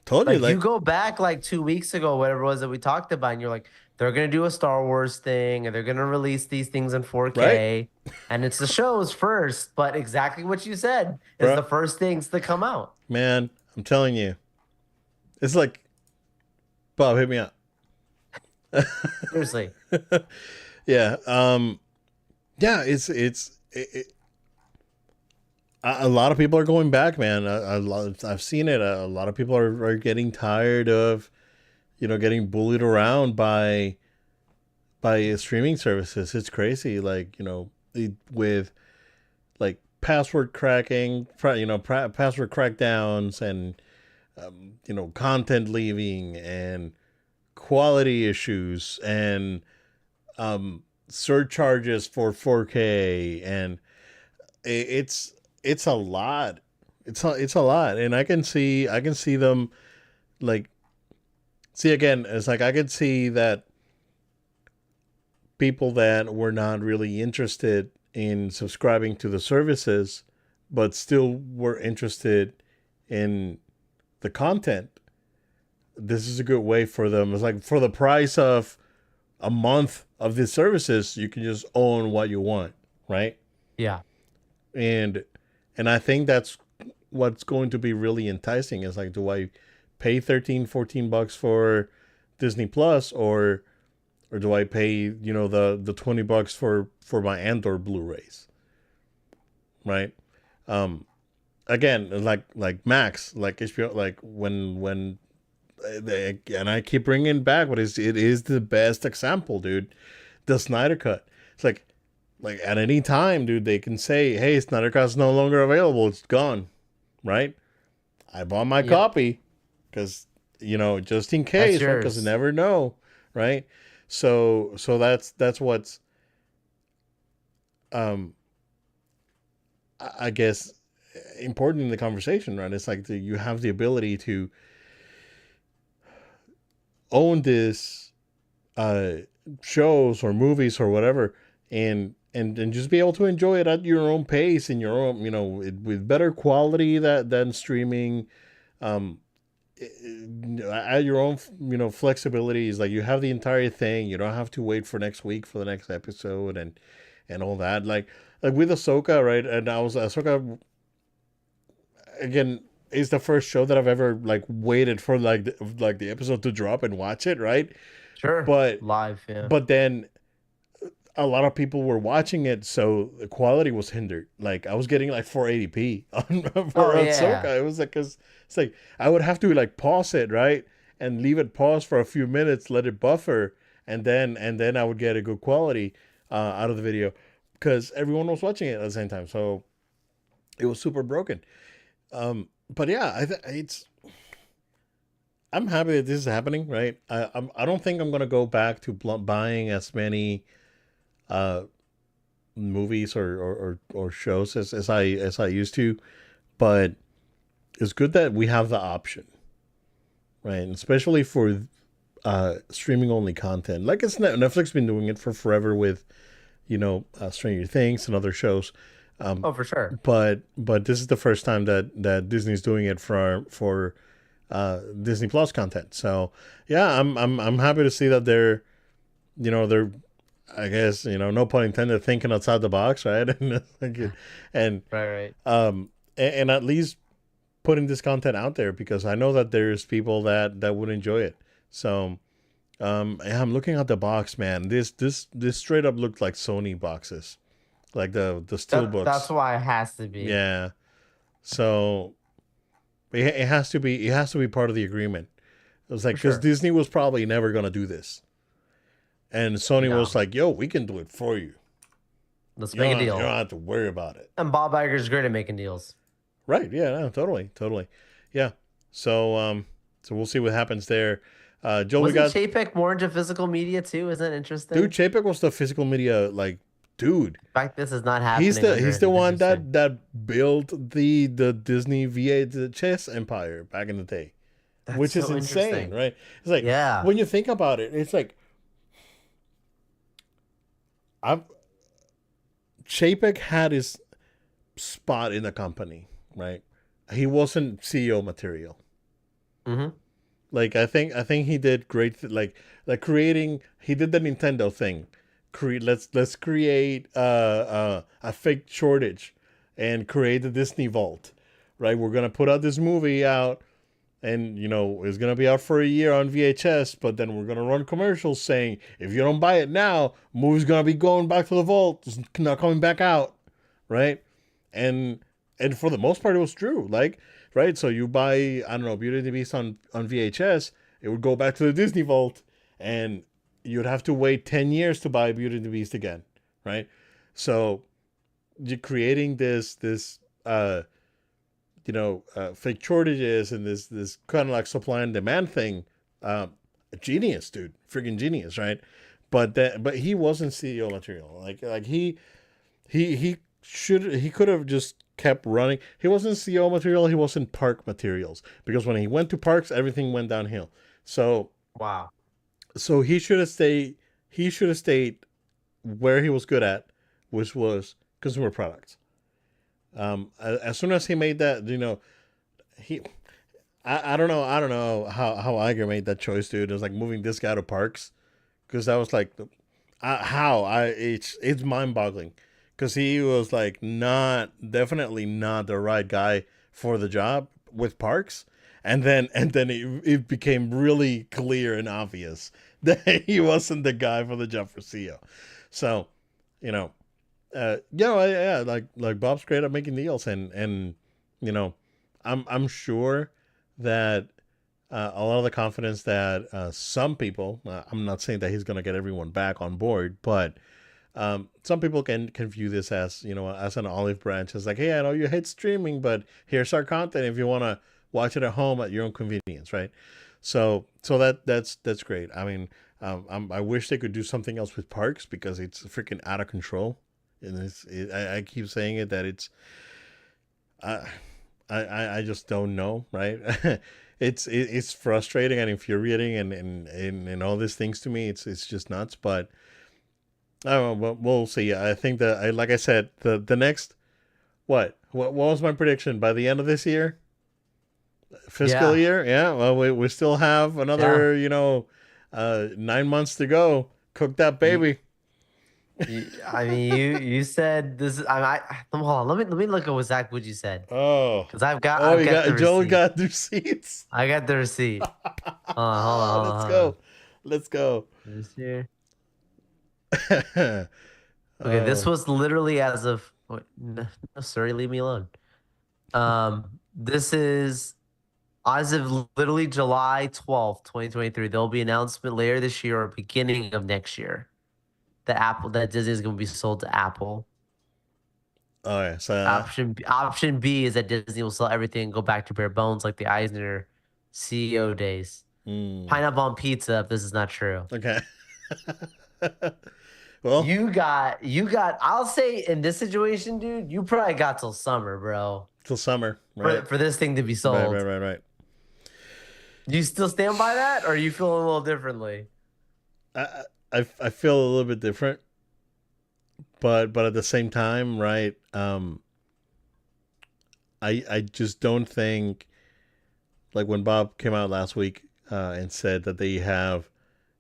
S1: Told you,
S2: Like you
S1: like,
S2: go back like 2 weeks ago, whatever it was that we talked about, and you're like, they're gonna do a Star Wars thing, and they're gonna release these things in
S1: right,
S2: 4K, and it's the shows first. But exactly what you said is
S1: bro,
S2: the first things to come out.
S1: man. I'm telling you, it's like, Bob, hit me up.
S2: Seriously,
S1: Yeah. Yeah. A lot of people are going back, man. I've seen it. A lot of people are getting tired of, getting bullied around by streaming services. It's crazy. Like, with like password cracking, password crackdowns, and content leaving, and quality issues, and surcharges for 4K, and it's a lot. It's a lot, and I can see them like see again. It's like I could see that people that were not really interested in subscribing to the services, but still were interested in the content. This is a good way for them. It's like for the price of a month of these services, you can just own what you want, right?
S2: yeah,
S1: And I think that's what's going to be really enticing. Is like, do I pay 13-14 bucks for Disney Plus, or do I pay, the 20 bucks for my Andor Blu-rays, right? Um Again, like Max, like HBO, like when and I keep bringing it back, but it is the best example, dude. the Snyder Cut. It's like at any time, dude, they can say, "Hey, Snyder Cut's no longer available. It's gone." Right? I bought my
S2: Yep,
S1: copy because just in
S2: that's
S1: case, right? Because you
S2: yours.
S1: never know, right? So that's what's um I guess important in the conversation, right? It's like you have the ability to own this uh shows or movies or whatever, and just be able to enjoy it at your own pace in your own, with better quality than streaming. um at your own, flexibility. Is like you have the entire thing. You don't have to wait for next week for the next episode and all that. Like with Ahsoka, right? And I was Ahsoka again is the first show that I've ever like waited for like the episode to drop and watch it, right?
S2: Sure.
S1: But
S2: Live, yeah.
S1: but then a lot of people were watching it, so the quality was hindered. Like I was getting like 480p for
S2: Oh yeah.
S1: Ahsoka. It was like, cause it's like I would have to like pause it, right, and leave it pause for a few minutes, let it buffer, and then I would get a good quality out of the video because everyone was watching it at the same time. So it was super broken. But yeah, it's I'm happy that this is happening, right? I don't think I'm gonna go back to buying as many uh movies or shows as I used to, but it's good that we have the option, right? And especially for streaming only content, like Netflix been doing it for forever with Stranger Things and other shows.
S2: Oh, for sure.
S1: But this is the first time that Disney's doing it for Disney Plus content. So yeah, I'm happy to see that they're I guess no pun intended, thinking outside the box, right? And
S2: Right, right.
S1: and at least putting this content out there because I know that there's people that would enjoy it. So yeah, I'm looking at the box, man. This straight up looked like Sony boxes, like the steel
S2: That's
S1: books.
S2: why it has to be.
S1: Yeah. So it has to be part of the agreement. It was like
S2: For
S1: because
S2: sure.
S1: Disney was probably never gonna do this, and Sony was
S2: No.
S1: like, "Yo, we can do it for you.
S2: Let's
S1: You
S2: make a
S1: don't
S2: deal.
S1: have to worry about it."
S2: And Bob Iger's great at making deals.
S1: Right? Yeah. No, totally. Totally. Yeah. So we'll see what happens there. Joel, we
S2: Wasn't
S1: got
S2: Chapek more into physical media too? Isn't that
S1: dude.
S2: interesting?
S1: Chapek was the physical media like dude.
S2: The fact this is not
S1: He's
S2: happening
S1: the
S2: under
S1: he's
S2: him
S1: the
S2: is
S1: one
S2: interesting.
S1: that built the Disney VHS empire back in the day,
S2: That's
S1: which is
S2: so
S1: insane,
S2: interesting.
S1: right? It's like
S2: Yeah.
S1: when you think about it, it's like I've Chapek had his spot in the company, right? He wasn't CEO material.
S2: Mm-hmm.
S1: Like I think he did great like creating he did the Nintendo thing. Let's create a fake shortage and create the Disney Vault. Right? We're gonna put out this movie out and it's gonna be out for a year on VHS, but then we're gonna run commercials saying if you don't buy it now, movie's gonna be going back to the vault, it's not coming back out, right? And and for the most part, it was true. Like, right, so you buy I don't know Beauty and the Beast on VHS, it would go back to the Disney vault, and you'd have to wait 10 years to buy Beauty and the Beast again, right? So you're creating this fake shortages and this kind of like supply and demand thing. Genius, dude, freaking genius, right? But he wasn't CEO material. Like he could have just kept running. He wasn't CEO material. He wasn't park materials because when he went to parks, everything went downhill. So
S2: Wow.
S1: so he should have stayed. He should have stayed where he was good at, which was consumer products. As soon as he made that, he I don't know how Iger made that choice, dude. It was like moving this guy to Parks because that was like how I it's mind boggling because he was like not definitely not the right guy for the job with Parks, and then it became really clear and obvious that he wasn't the guy for the job for CEO. So you know yeah, like Bob's great at making deals, and you know, I'm sure that a lot of the confidence that some people, I'm not saying that he's going to get everyone back on board, but some people can view this as, as an olive branch. It's like, hey, I know you hate streaming, but here's our content if you want to watch it at home at your own convenience, right? So that's great. I mean, I wish they could do something else with parks because it's freaking out of control. And I keep saying it that I, I just don't know, right? It's frustrating and infuriating and all these things to me. It's just nuts. But I don't know. We'll see. I think that like I said, the next what was my prediction by the end of this year, fiscal
S2: Yeah,
S1: year? Yeah. Well, we still have
S2: yeah.
S1: another 9 months to go. Cook that
S2: You,
S1: baby.
S2: I mean, you said this. Hold on. Let me look at what Zach Wood you said
S1: Oh,
S2: because I've got
S1: oh,
S2: I've
S1: you
S2: got
S1: got
S2: the
S1: Joe
S2: receipt.
S1: got the receipts.
S2: I got the receipt. Hold on,
S1: Let's
S2: hold on.
S1: go. Let's go.
S2: This year.
S1: Oh,
S2: Okay, this was literally as of. Wait, no, no, sorry, leave me alone. This is as of literally July 12th, 2023. There'll be an announcement later this year or beginning of next year. That Disney is going to be sold to Apple.
S1: oh yeah. So
S2: Option B is that Disney will sell everything and go back to bare bones like the Eisner CEO days.
S1: mm,
S2: Pineapple on pizza if this is not true.
S1: okay. Well,
S2: I'll say in this situation, dude, you probably got till summer, bro.
S1: till summer,
S2: For
S1: right?
S2: for this thing to be
S1: Right, right,
S2: sold.
S1: right, right.
S2: Do you still stand by that or are you feeling a little differently?
S1: I feel a little bit different, but at the same time, right? I just don't think like when Bob came out last week and said that they have,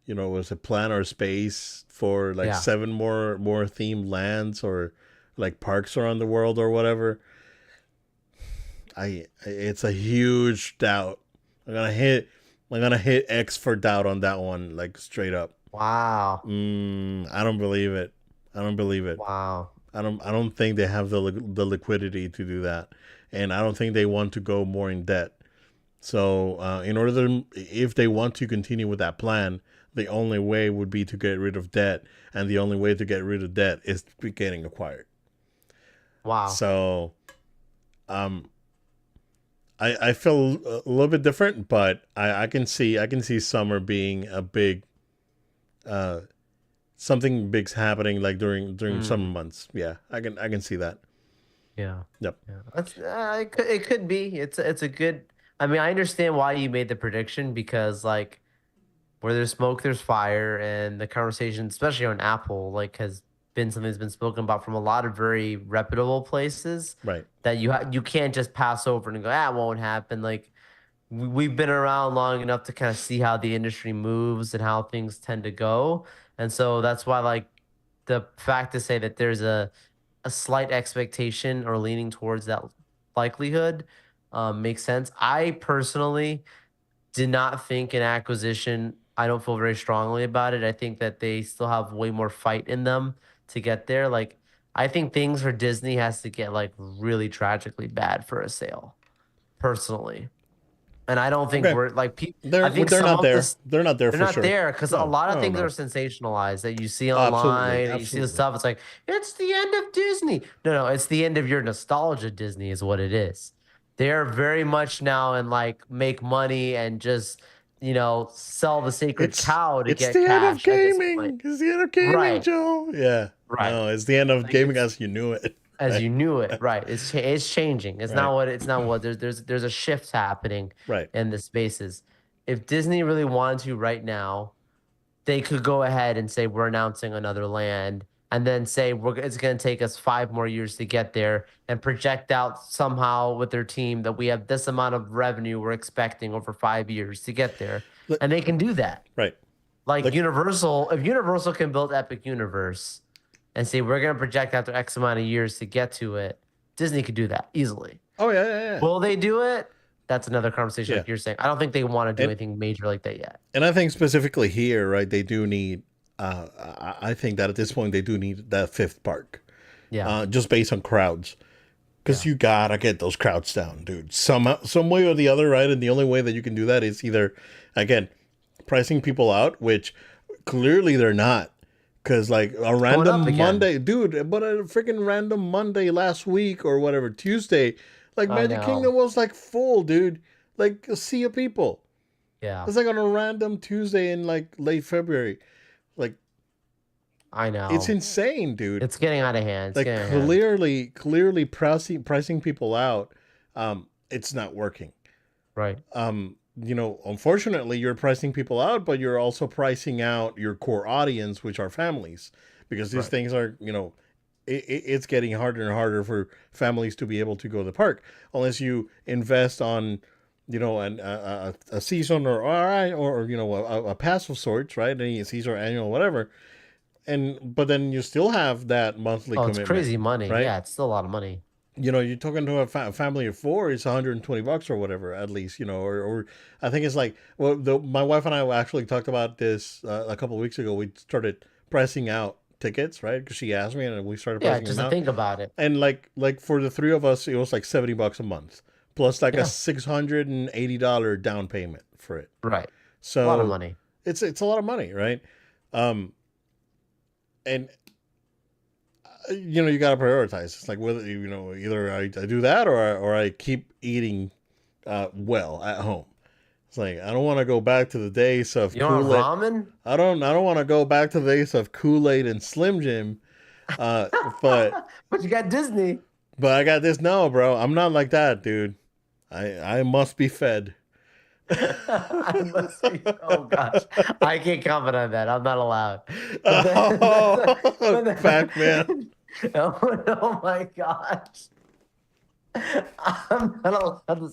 S1: it was a plan or space for like
S2: Yeah.
S1: seven more themed lands or like parks around the world or whatever. It's a huge doubt. I'm gonna hit I'm gonna hit X for doubt on that one, like straight up.
S2: Wow.
S1: I don't believe it. I don't believe it.
S2: Wow.
S1: I don't think they have the liquidity to do that, and I don't think they want to go more in debt. So, if they want to continue with that plan, the only way would be to get rid of debt, and the only way to get rid of debt is getting acquired.
S2: Wow.
S1: So, um, I feel a little bit different, but I can see summer being a big uh something big's happening like during summer
S2: Mm,
S1: months. Yeah, I can see that.
S2: yeah.
S1: Yep.
S2: Yeah. It could be. It's a good I mean, I understand why you made the prediction because like where there's smoke, there's fire, and the conversation, especially on Apple, like has been something that's been spoken about from a lot of very reputable places
S1: Right.
S2: that you can't just pass over and go, ah, it won't happen. Like we've been around long enough to kind of see how the industry moves and how things tend to go, and so that's why like the fact to say that there's a slight expectation or leaning towards that likelihood makes sense. I personally did not think an acquisition. I don't feel very strongly about it. I think that they still have way more fight in them to get there. Like I think things for Disney has to get like really tragically bad for a sale, personally. And I don't think
S1: Okay.
S2: we're like I
S1: They're
S2: think
S1: they're
S2: some
S1: not
S2: of
S1: there.
S2: this
S1: They're not there
S2: they're
S1: for
S2: not
S1: sure.
S2: there because a
S1: No.
S2: lot of
S1: Oh
S2: things are
S1: no.
S2: sensationalized that you see
S1: Oh, absolutely.
S2: online and you see the
S1: Absolutely.
S2: stuff. It's like it's the end of Disney. No, it's the end of your nostalgia. Disney is what it is. They're very much now in like make money and just sell the sacred
S1: It's
S2: cow to
S1: it's
S2: get
S1: the end of
S2: cash at this point.
S1: gaming. It's the end of gaming,
S2: Right,
S1: Joe. Yeah.
S2: right.
S1: No, it's the end of
S2: Like
S1: gaming
S2: it's
S1: as you knew it.
S2: as
S1: Right.
S2: you knew it, right? It's changing.
S1: Right.
S2: It's not what there's a shift happening
S1: Right.
S2: in the spaces. If Disney really wanted to right now, they could go ahead and say we're announcing another land, and then say it's going to take us 5 more years to get there, and project out somehow with their team that we have this amount of revenue we're expecting over 5 years to get there,
S1: Look,
S2: and they can do that.
S1: right.
S2: Like
S1: Like
S2: Universal, if Universal can build Epic Universe and say we're going to project out to X amount of years to get to it, Disney could do that easily.
S1: oh yeah, yeah, yeah.
S2: Will they do it? That's another conversation,
S1: Yeah.
S2: like you're saying. I don't think they want to do
S1: And
S2: anything major like that yet.
S1: and I think specifically here, right, they do need I think that at this point they do need that fifth park.
S2: Yeah.
S1: Just based on crowds. because
S2: Yeah.
S1: you gotta get those crowds down, dude. Some way or the other, right? And the only way that you can do that is either, again, pricing people out, which clearly they're not. Because like a
S2: It's going up
S1: random
S2: again.
S1: Monday, dude, but a freaking random Monday last week or whatever, Tuesday, like
S2: I
S1: Magic Kingdom
S2: know.
S1: was like full, dude. Like a sea of people.
S2: Yeah.
S1: It's like on a random Tuesday in like late February. Like
S2: I
S1: it's
S2: know.
S1: insane, dude.
S2: It's getting out of hand. It's
S1: Like
S2: getting out of hand.
S1: clearly pricing people out, it's not working.
S2: Right.
S1: Unfortunately, you're pricing people out, but you're also pricing out your core audience, which are families, because these
S2: Right.
S1: things are, it's getting harder and harder for families to be able to go to the park unless you invest on, a season or a pass of sorts, right? Any season or annual, whatever. But then you still have that monthly
S2: Oh, it's
S1: commitment,
S2: crazy money.
S1: right?
S2: Yeah, it's still a lot of money.
S1: You're talking to a family of four, it's $120 or whatever, at least, or I think it's like, well, my wife and I actually talked about this a couple of weeks ago. We started pricing out tickets, right? Because she asked me, and we started
S2: Yeah,
S1: pricing
S2: just
S1: them
S2: to
S1: out.
S2: think about it.
S1: And like for the three of us, it was like $70 a month, plus like a
S2: Yeah.
S1: $680 down payment for it.
S2: Right. A lot of
S1: So
S2: money.
S1: it's a lot of money, right? Um, and you got to prioritize. It's like whether either I do that or I keep eating well at home. It's like I don't want to go back to the days of
S2: You don't have
S1: Kool-Aid.
S2: ramen?
S1: I don't want to go back to the days of Kool-Aid and Slim Jim. Uh, but
S2: But you got Disney.
S1: but I got this. No, bro, I'm not like that, dude. I must be fed.
S2: I must be. Oh gosh, I can't comment on that. I'm not allowed. But
S1: Oh, Pac-Man.
S2: oh, oh my gosh, I'm not allowed to.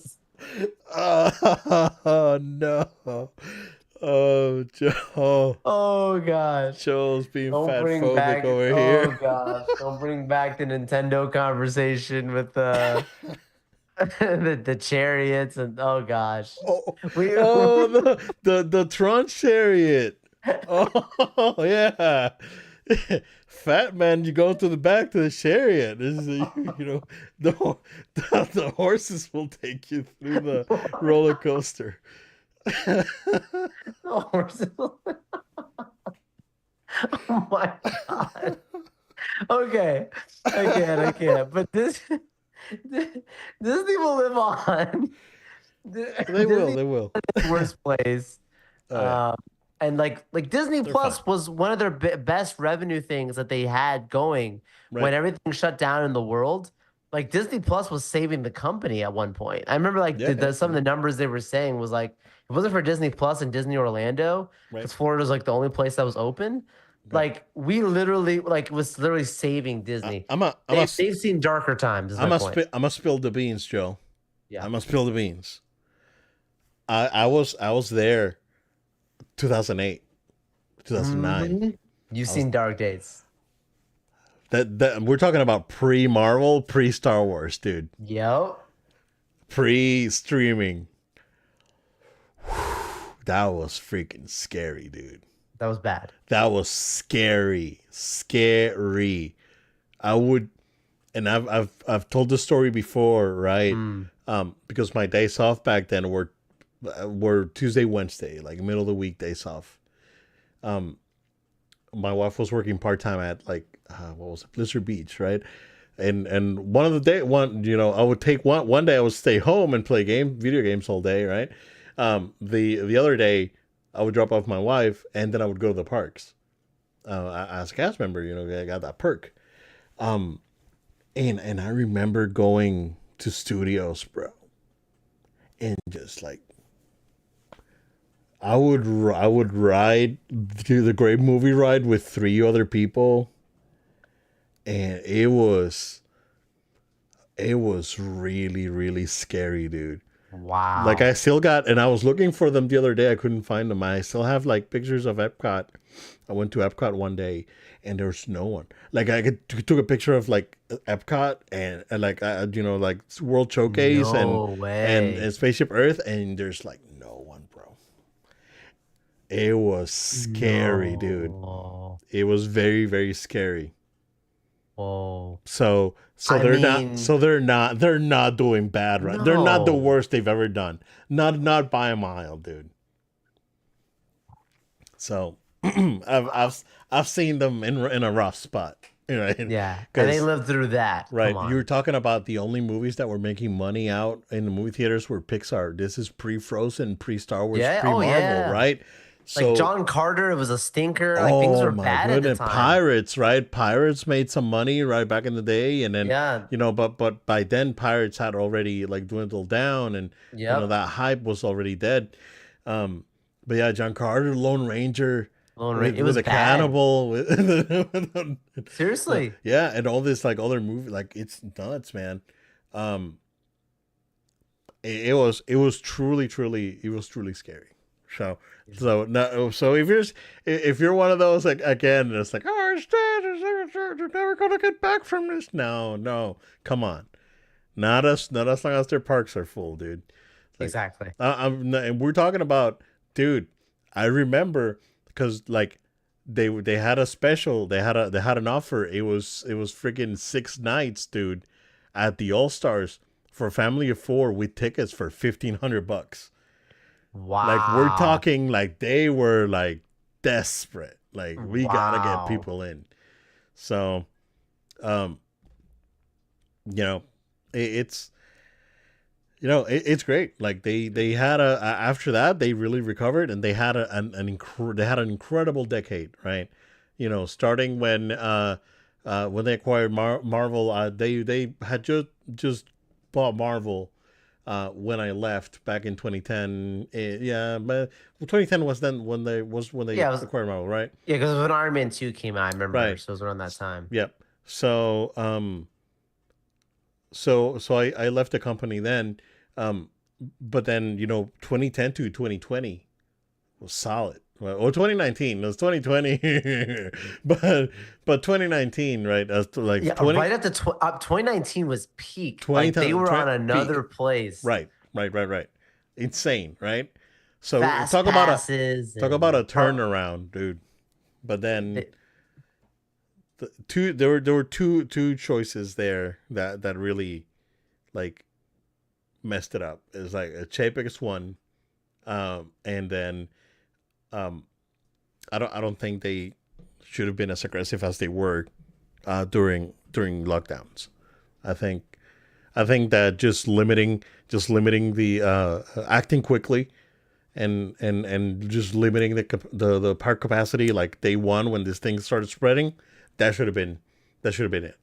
S1: Oh no. Oh, Joe.
S2: Oh gosh,
S1: Joe's being
S2: don't
S1: fat
S2: bring
S1: phobic
S2: back.
S1: over
S2: Oh
S1: here.
S2: gosh, don't bring back the Nintendo conversation with the the chariots and oh gosh,
S1: Oh,
S2: we.
S1: oh, the Tron chariot. Oh yeah, fat man, you go to the back to the chariot. This is the, the horses will take you through the roller coaster.
S2: Horses. Oh my god. Okay. I can't. But this Disney will live on.
S1: They will,
S2: Disney
S1: they will.
S2: is worst place.
S1: Oh yeah,
S2: Um, and like Disney
S1: they're fine,
S2: Plus was one of their best revenue things that they had going when
S1: right?
S2: everything shut down in the world. Like Disney Plus was saving the company at one point. I remember like
S1: Yeah, yeah,
S2: some of
S1: yeah.
S2: the numbers they were saying was like if it wasn't for Disney Plus and Disney Orlando,
S1: Right,
S2: because Florida was like the only place that was open.
S1: right.
S2: Like we literally like was literally saving
S1: I,
S2: Disney.
S1: I'm a, I'm a,
S2: They've seen darker times. Is my point.
S1: I'm a spill the beans, Joe.
S2: Yeah.
S1: I must spill the beans. I was there 2008, 2009.
S2: Mhm. You've
S1: I was
S2: seen Dark Days.
S1: that we're talking about pre Marvel, pre Star Wars, dude.
S2: Yep.
S1: Pre streaming. That was freaking scary, dude.
S2: That was bad.
S1: That was scary. Scary. I would and I've told the story before, right?
S2: Mm.
S1: Because my days off back then were Tuesday, Wednesday, like middle of the week days off. Um, my wife was working part time at like what was it, Blizzard Beach, right? And one of the day one I would take one day I would stay home and play video games all day, right? The other day I would drop off my wife and then I would go to the parks. As a cast member, I got that perk. Um, and I remember going to studios, bro, and just like I would ride do the Great Movie Ride with three other people, and it was really really scary, dude. Like
S2: Wow.
S1: I still got, and I was looking for them the other day. I couldn't find them. I still have like pictures of Epcot. I went to Epcot one day, and there's no one. Like took a picture of like Epcot and like like World Showcase and
S2: No
S1: and
S2: way.
S1: and Spaceship Earth, and there's like no one, bro. It was scary, dude.
S2: No.
S1: It was very very scary.
S2: Whoa.
S1: So
S2: I
S1: they're not
S2: mean,
S1: so they're not doing bad, right? They're not the
S2: no.
S1: worst they've ever done. Not by a mile, dude. So I've seen them in a rough spot, right?
S2: Yeah. And they
S1: Because
S2: lived through that. Come
S1: right, you were
S2: on.
S1: talking about the only movies that were making money out in the movie theaters were Pixar. This is pre Frozen, pre Star Wars,
S2: Yeah.
S1: pre
S2: Oh,
S1: Marvel,
S2: yeah.
S1: right?
S2: Like
S1: So
S2: John Carter, it was a stinker. Like things
S1: oh
S2: were
S1: my
S2: bad at the
S1: goodness,
S2: time.
S1: Pirates, right? Pirates made some money right back in the day, and then
S2: Yeah.
S1: but by then Pirates had already like dwindled down, and
S2: Yep.
S1: that hype was already dead. Um, but yeah, John Carter, Lone Ranger,
S2: It
S1: with
S2: was
S1: a
S2: bad.
S1: cannibal, with
S2: Seriously.
S1: yeah, and all this like other movie, like it's nuts, man. Um, it was truly it was truly scary. So no, so if you're one of those like again, it's like oh it's dead, they're never gonna get back from this. No, come on, not as long as their parks are full, dude. Like
S2: Exactly.
S1: and we're talking about, dude. I remember because like they had a special, they had an offer. It was freaking 6 nights, dude, at the All Stars for a family of four with tickets for $1,500. Like we're
S2: Wow.
S1: talking like they were like desperate. Like we gotta get
S2: Wow.
S1: people in. So um, you know, it's it's great. Like they had after that they really recovered and they had they had an incredible decade, right? Starting when they acquired Marvel, they had just bought Marvel when I left back in 2010. Yeah, but 2010 was then when they
S2: Yeah, it was
S1: acquired Marvel, right?
S2: yeah, because when Iron Man 2 came out, I remember.
S1: Right.
S2: So it was around that time.
S1: Yep. So I left the company then, um, but then 2010 to 2020 was solid. Well, or 2019, it was 2020, but 2019, right? As to like
S2: Yeah,
S1: 20
S2: right at the 2019 was peak.
S1: 20
S2: Like they
S1: time
S2: were on
S1: peak,
S2: another place.
S1: right, right, insane, right? So
S2: Fast passes
S1: talk about a
S2: and
S1: turnaround, dude. But then
S2: they-
S1: there were two choices there that really like messed it up. It's like a Chapek's one, and then um, I don't think they should have been as aggressive as they were during lockdowns. I think that just limiting the acting quickly and just limiting the park capacity like day one when this thing started spreading, that should have been it.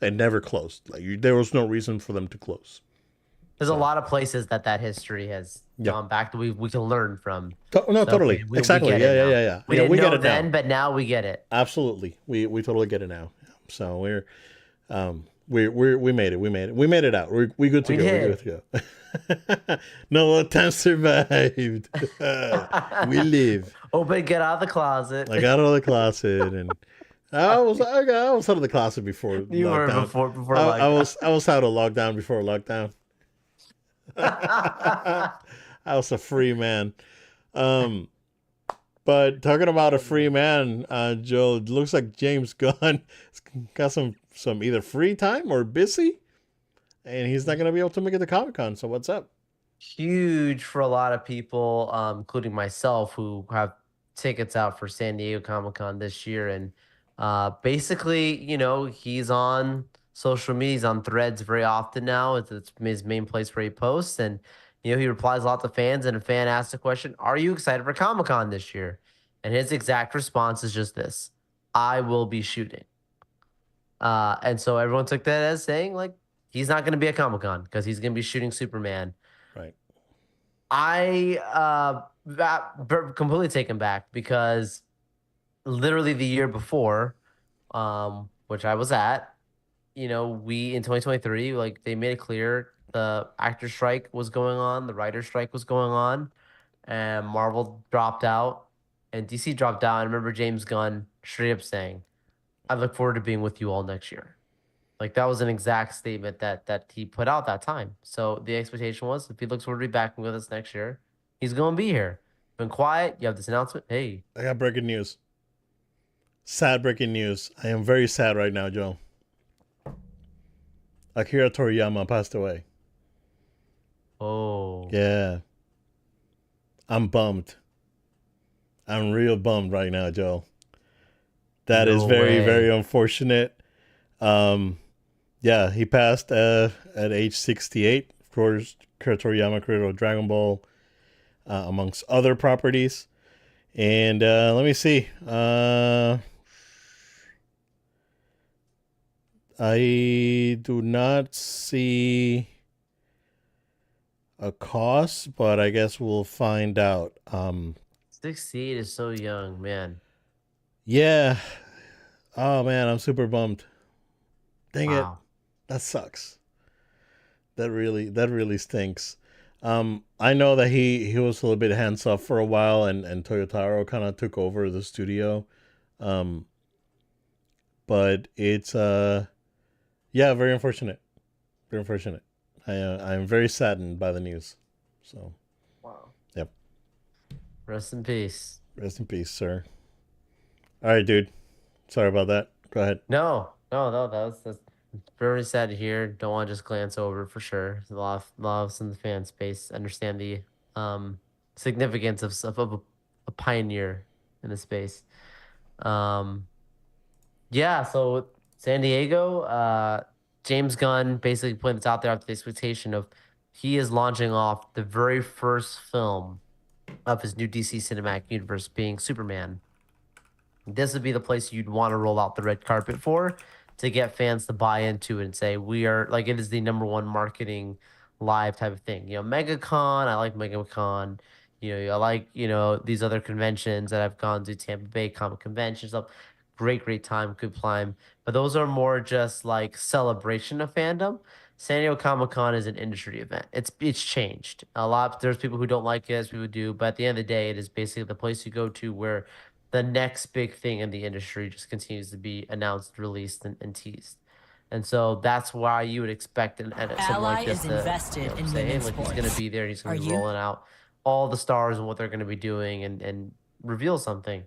S1: And never closed. Like there was no reason for them to close.
S2: there's a
S1: So
S2: lot of places that history has
S1: yeah,
S2: gone back that we can learn from.
S1: no,
S2: So
S1: totally,
S2: we
S1: exactly,
S2: get it now. We
S1: yeah.
S2: didn't
S1: We get
S2: know
S1: it now.
S2: then, but now we get it.
S1: Absolutely, we totally get it now. So we made it. We made it out. We good to
S2: We
S1: go. We're good
S2: did.
S1: to go. No one time survived. We live.
S2: Open, get out of the closet.
S1: I got out of the closet and I was out of the closet before
S2: You were
S1: lockdown.
S2: before lockdown.
S1: I was out of lockdown before lockdown. I was a free man. Um, but talking about a free man, Joe, it looks like James Gunn got some either free time or busy, and he's not gonna be able to make it to Comic Con. So what's up?
S2: Huge for a lot of people, including myself, who have tickets out for San Diego Comic Con this year. And basically, he's on social media, he's on Threads very often now. It's his main place where he posts, and he replies a lot to fans. And a fan asked the question, "Are you excited for Comic Con this year?" And his exact response is just this: "I will be shooting." And so everyone took that as saying like he's not going to be at Comic Con because he's going to be shooting Superman.
S1: Right.
S2: I completely taken back because literally the year before, which I was at, we in 2023, like they made it clear the actor strike was going on, the writer strike was going on, and Marvel dropped out and DC dropped out. I remember James Gunn straight up saying, "I look forward to being with you all next year." Like that was an exact statement that he put out that time. So the expectation was if he looks forward to be back with us next year, he's gonna be here. Been quiet. You have this announcement. Hey,
S1: I got breaking news. Sad breaking news. I am very sad right now, Joe. Akira Toriyama passed away.
S2: Oh,
S1: Yeah. I'm bummed. I'm real bummed right now, Joe. That is
S2: no
S1: very, very
S2: way.
S1: unfortunate. Um, yeah, he passed at age 68. Of course, Akira Toriyama created Dragon Ball, amongst other properties. And let me see. I do not see a cost, but I guess we'll find out.
S2: 68 is so young, man.
S1: Yeah. Oh man, I'm super bummed. Dang it.
S2: Wow.
S1: That sucks. That really stinks. I know that he was a little bit hands off for a while, and Toyotaro kind of took over the studio. Um, but it's yeah, very unfortunate. Very unfortunate. I'm very saddened by the news. So
S2: Wow.
S1: yep.
S2: Rest in peace.
S1: Rest in peace, sir. All right, dude. Sorry about that. Go ahead.
S2: No, no, no. That's very sad to hear. Don't want to just glance over for sure. There's a lot of us in the fan space understand the um significance of a pioneer in the space. Um, yeah. So San Diego, James Gunn basically putting this out there after the expectation of he is launching off the very first film of his new DC cinematic universe being Superman. This would be the place you'd want to roll out the red carpet for to get fans to buy into it and say we are like it is the number one marketing live type of thing. MegaCon, I like MegaCon. I like these other conventions that I've gone to, Tampa Bay Comic Convention stuff. Great time, good climb. But those are more just like celebration of fandom. San Diego Comic Con is an industry event. It's changed a lot. There's people who don't like it, as people do, but at the end of the day, it is basically the place you go to where the next big thing in the industry just continues to be announced, released, and teased. And so that's why you would expect something like
S3: Ally
S2: this
S3: is
S2: to
S3: invested in
S2: say, hey,
S3: women's
S2: look, he's going to
S3: sports.
S2: be there. He's
S3: Are
S2: going to be
S3: you?
S2: rolling out all the stars and what they're going to be doing and reveal something.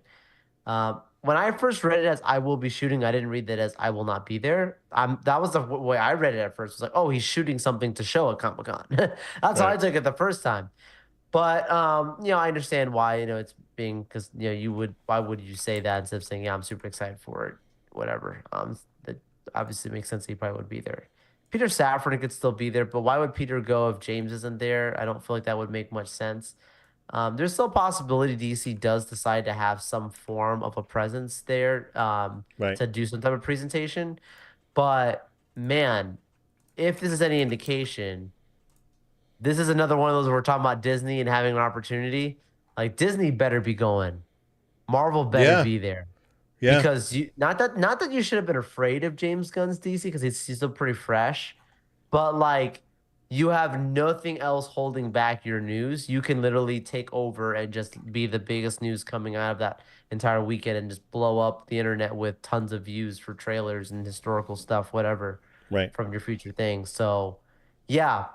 S2: When I first read it as I will be shooting, I didn't read that as I will not be there. That was the way I read it at first. It was like, oh, he's shooting something to show at Comic Con. That's how I
S1: Right.
S2: took it the first time. But I understand why, it's being because why would you say that instead of saying, yeah, I'm super excited for it, whatever. That obviously makes sense. He probably would be there. Peter Safran could still be there, but why would Peter go if James isn't there? I don't feel like that would make much sense. There's still a possibility DC does decide to have some form of a presence there,
S1: Right.
S2: to do some type of presentation. But man, if this is any indication, this is another one of those where we're talking about Disney and having an opportunity. Like Disney better be going. Marvel better
S1: Yeah.
S2: be there.
S1: Yeah.
S2: Because you not that you should have been afraid of James Gunn's DC because he's still pretty fresh, but like you have nothing else holding back your news. You can literally take over and just be the biggest news coming out of that entire weekend and just blow up the internet with tons of views for trailers and historical stuff, whatever,
S1: Right.
S2: from your future things. So yeah,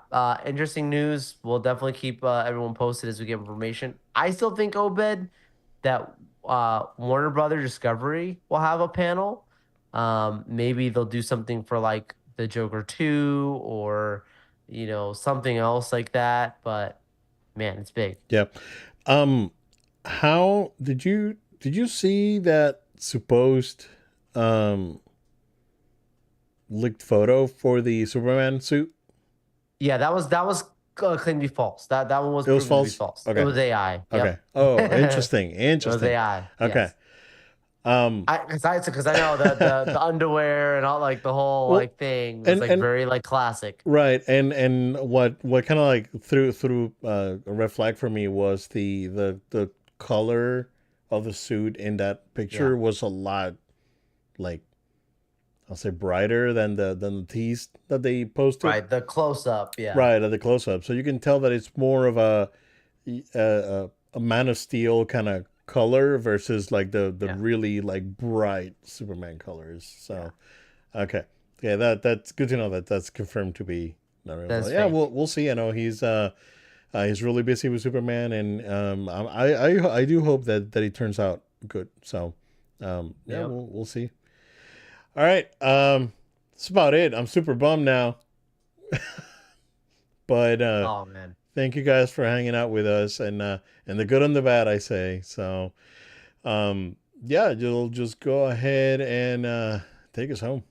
S2: interesting news. We'll definitely keep everyone posted as we get information. I still think Obed that Warner Brother Discovery will have a panel. Maybe they'll do something for like the Joker 2 or something else like that. But man, it's big.
S1: Yeah. Um, how did you see that supposed um leaked photo for the Superman suit?
S2: Yeah, that was claimed to be false. That one was
S1: It was
S2: proven to be
S1: false.
S2: false. It
S1: Okay.
S2: was AI.
S1: Okay.
S2: Yep.
S1: Oh, interesting.
S2: It was
S1: Interesting.
S2: AI.
S1: Okay.
S2: Yes.
S1: Um.
S2: Because I know the underwear and all like the whole
S1: Well,
S2: like thing was
S1: and
S2: like
S1: and
S2: very like classic.
S1: right, and what kind of like threw a red flag for me was the color of the suit in that
S2: Yeah.
S1: picture was a lot, like, I'll say, brighter than the tease that they posted.
S2: Right. The close up. Yeah.
S1: Right, at the close up, so you can tell that it's more of a Man of Steel kind of color versus like the
S2: Yeah.
S1: really like bright Superman colors.
S2: Yeah.
S1: So okay, yeah, that's good to know that that's confirmed to be not real.
S2: That's
S1: But yeah,
S2: fake.
S1: we'll see. I know he's really busy with Superman, and I do hope that he turns out good. So Yeah,
S2: Yep.
S1: we'll see. All right. That's about it. I'm super bummed now, but
S2: Oh man.
S1: thank you guys for hanging out with us, and the good and the bad, I say. So, um, yeah, you'll just go ahead and take us home.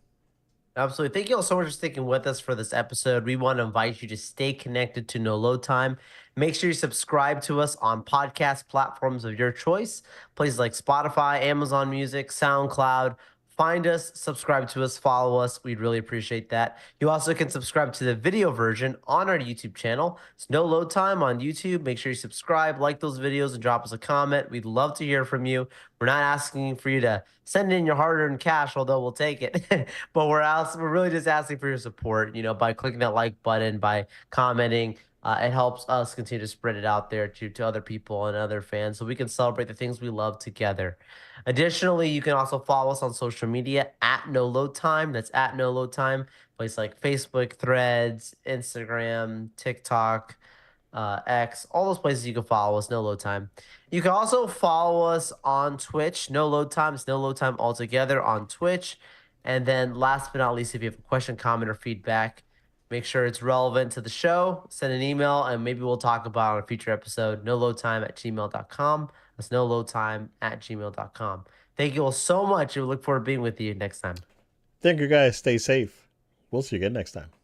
S2: Absolutely. Thank you all so much for sticking with us for this episode. We want to invite you to stay connected to No Load Time. Make sure you subscribe to us on podcast platforms of your choice, places like Spotify, Amazon Music, SoundCloud. Find us, subscribe to us, follow us. We'd really appreciate that. You also can subscribe to the video version on our YouTube channel. It's No Load Time on YouTube. Make sure you subscribe, like those videos, and drop us a comment. We'd love to hear from you. We're not asking for you to send in your hard-earned cash, although we'll take it. But we're really just asking for your support, by clicking that like button, by commenting. It helps us continue to spread it out there to other people and other fans so we can celebrate the things we love together. Additionally, you can also follow us on social media at No Load Time. That's at No Load Time. Places like Facebook, Threads, Instagram, TikTok, X, all those places you can follow us, No Load Time. You can also follow us on Twitch, No Load Time. It's No Load Time altogether on Twitch. And then last but not least, if you have a question, comment, or feedback, make sure it's relevant to the show. Send an email and maybe we'll talk about on a future episode. NoLoadTime@gmail.com. That's NoLoadTime@gmail.com. Thank you all so much. We look forward to being with you next time.
S1: Thank you guys. Stay safe. We'll see you again next time.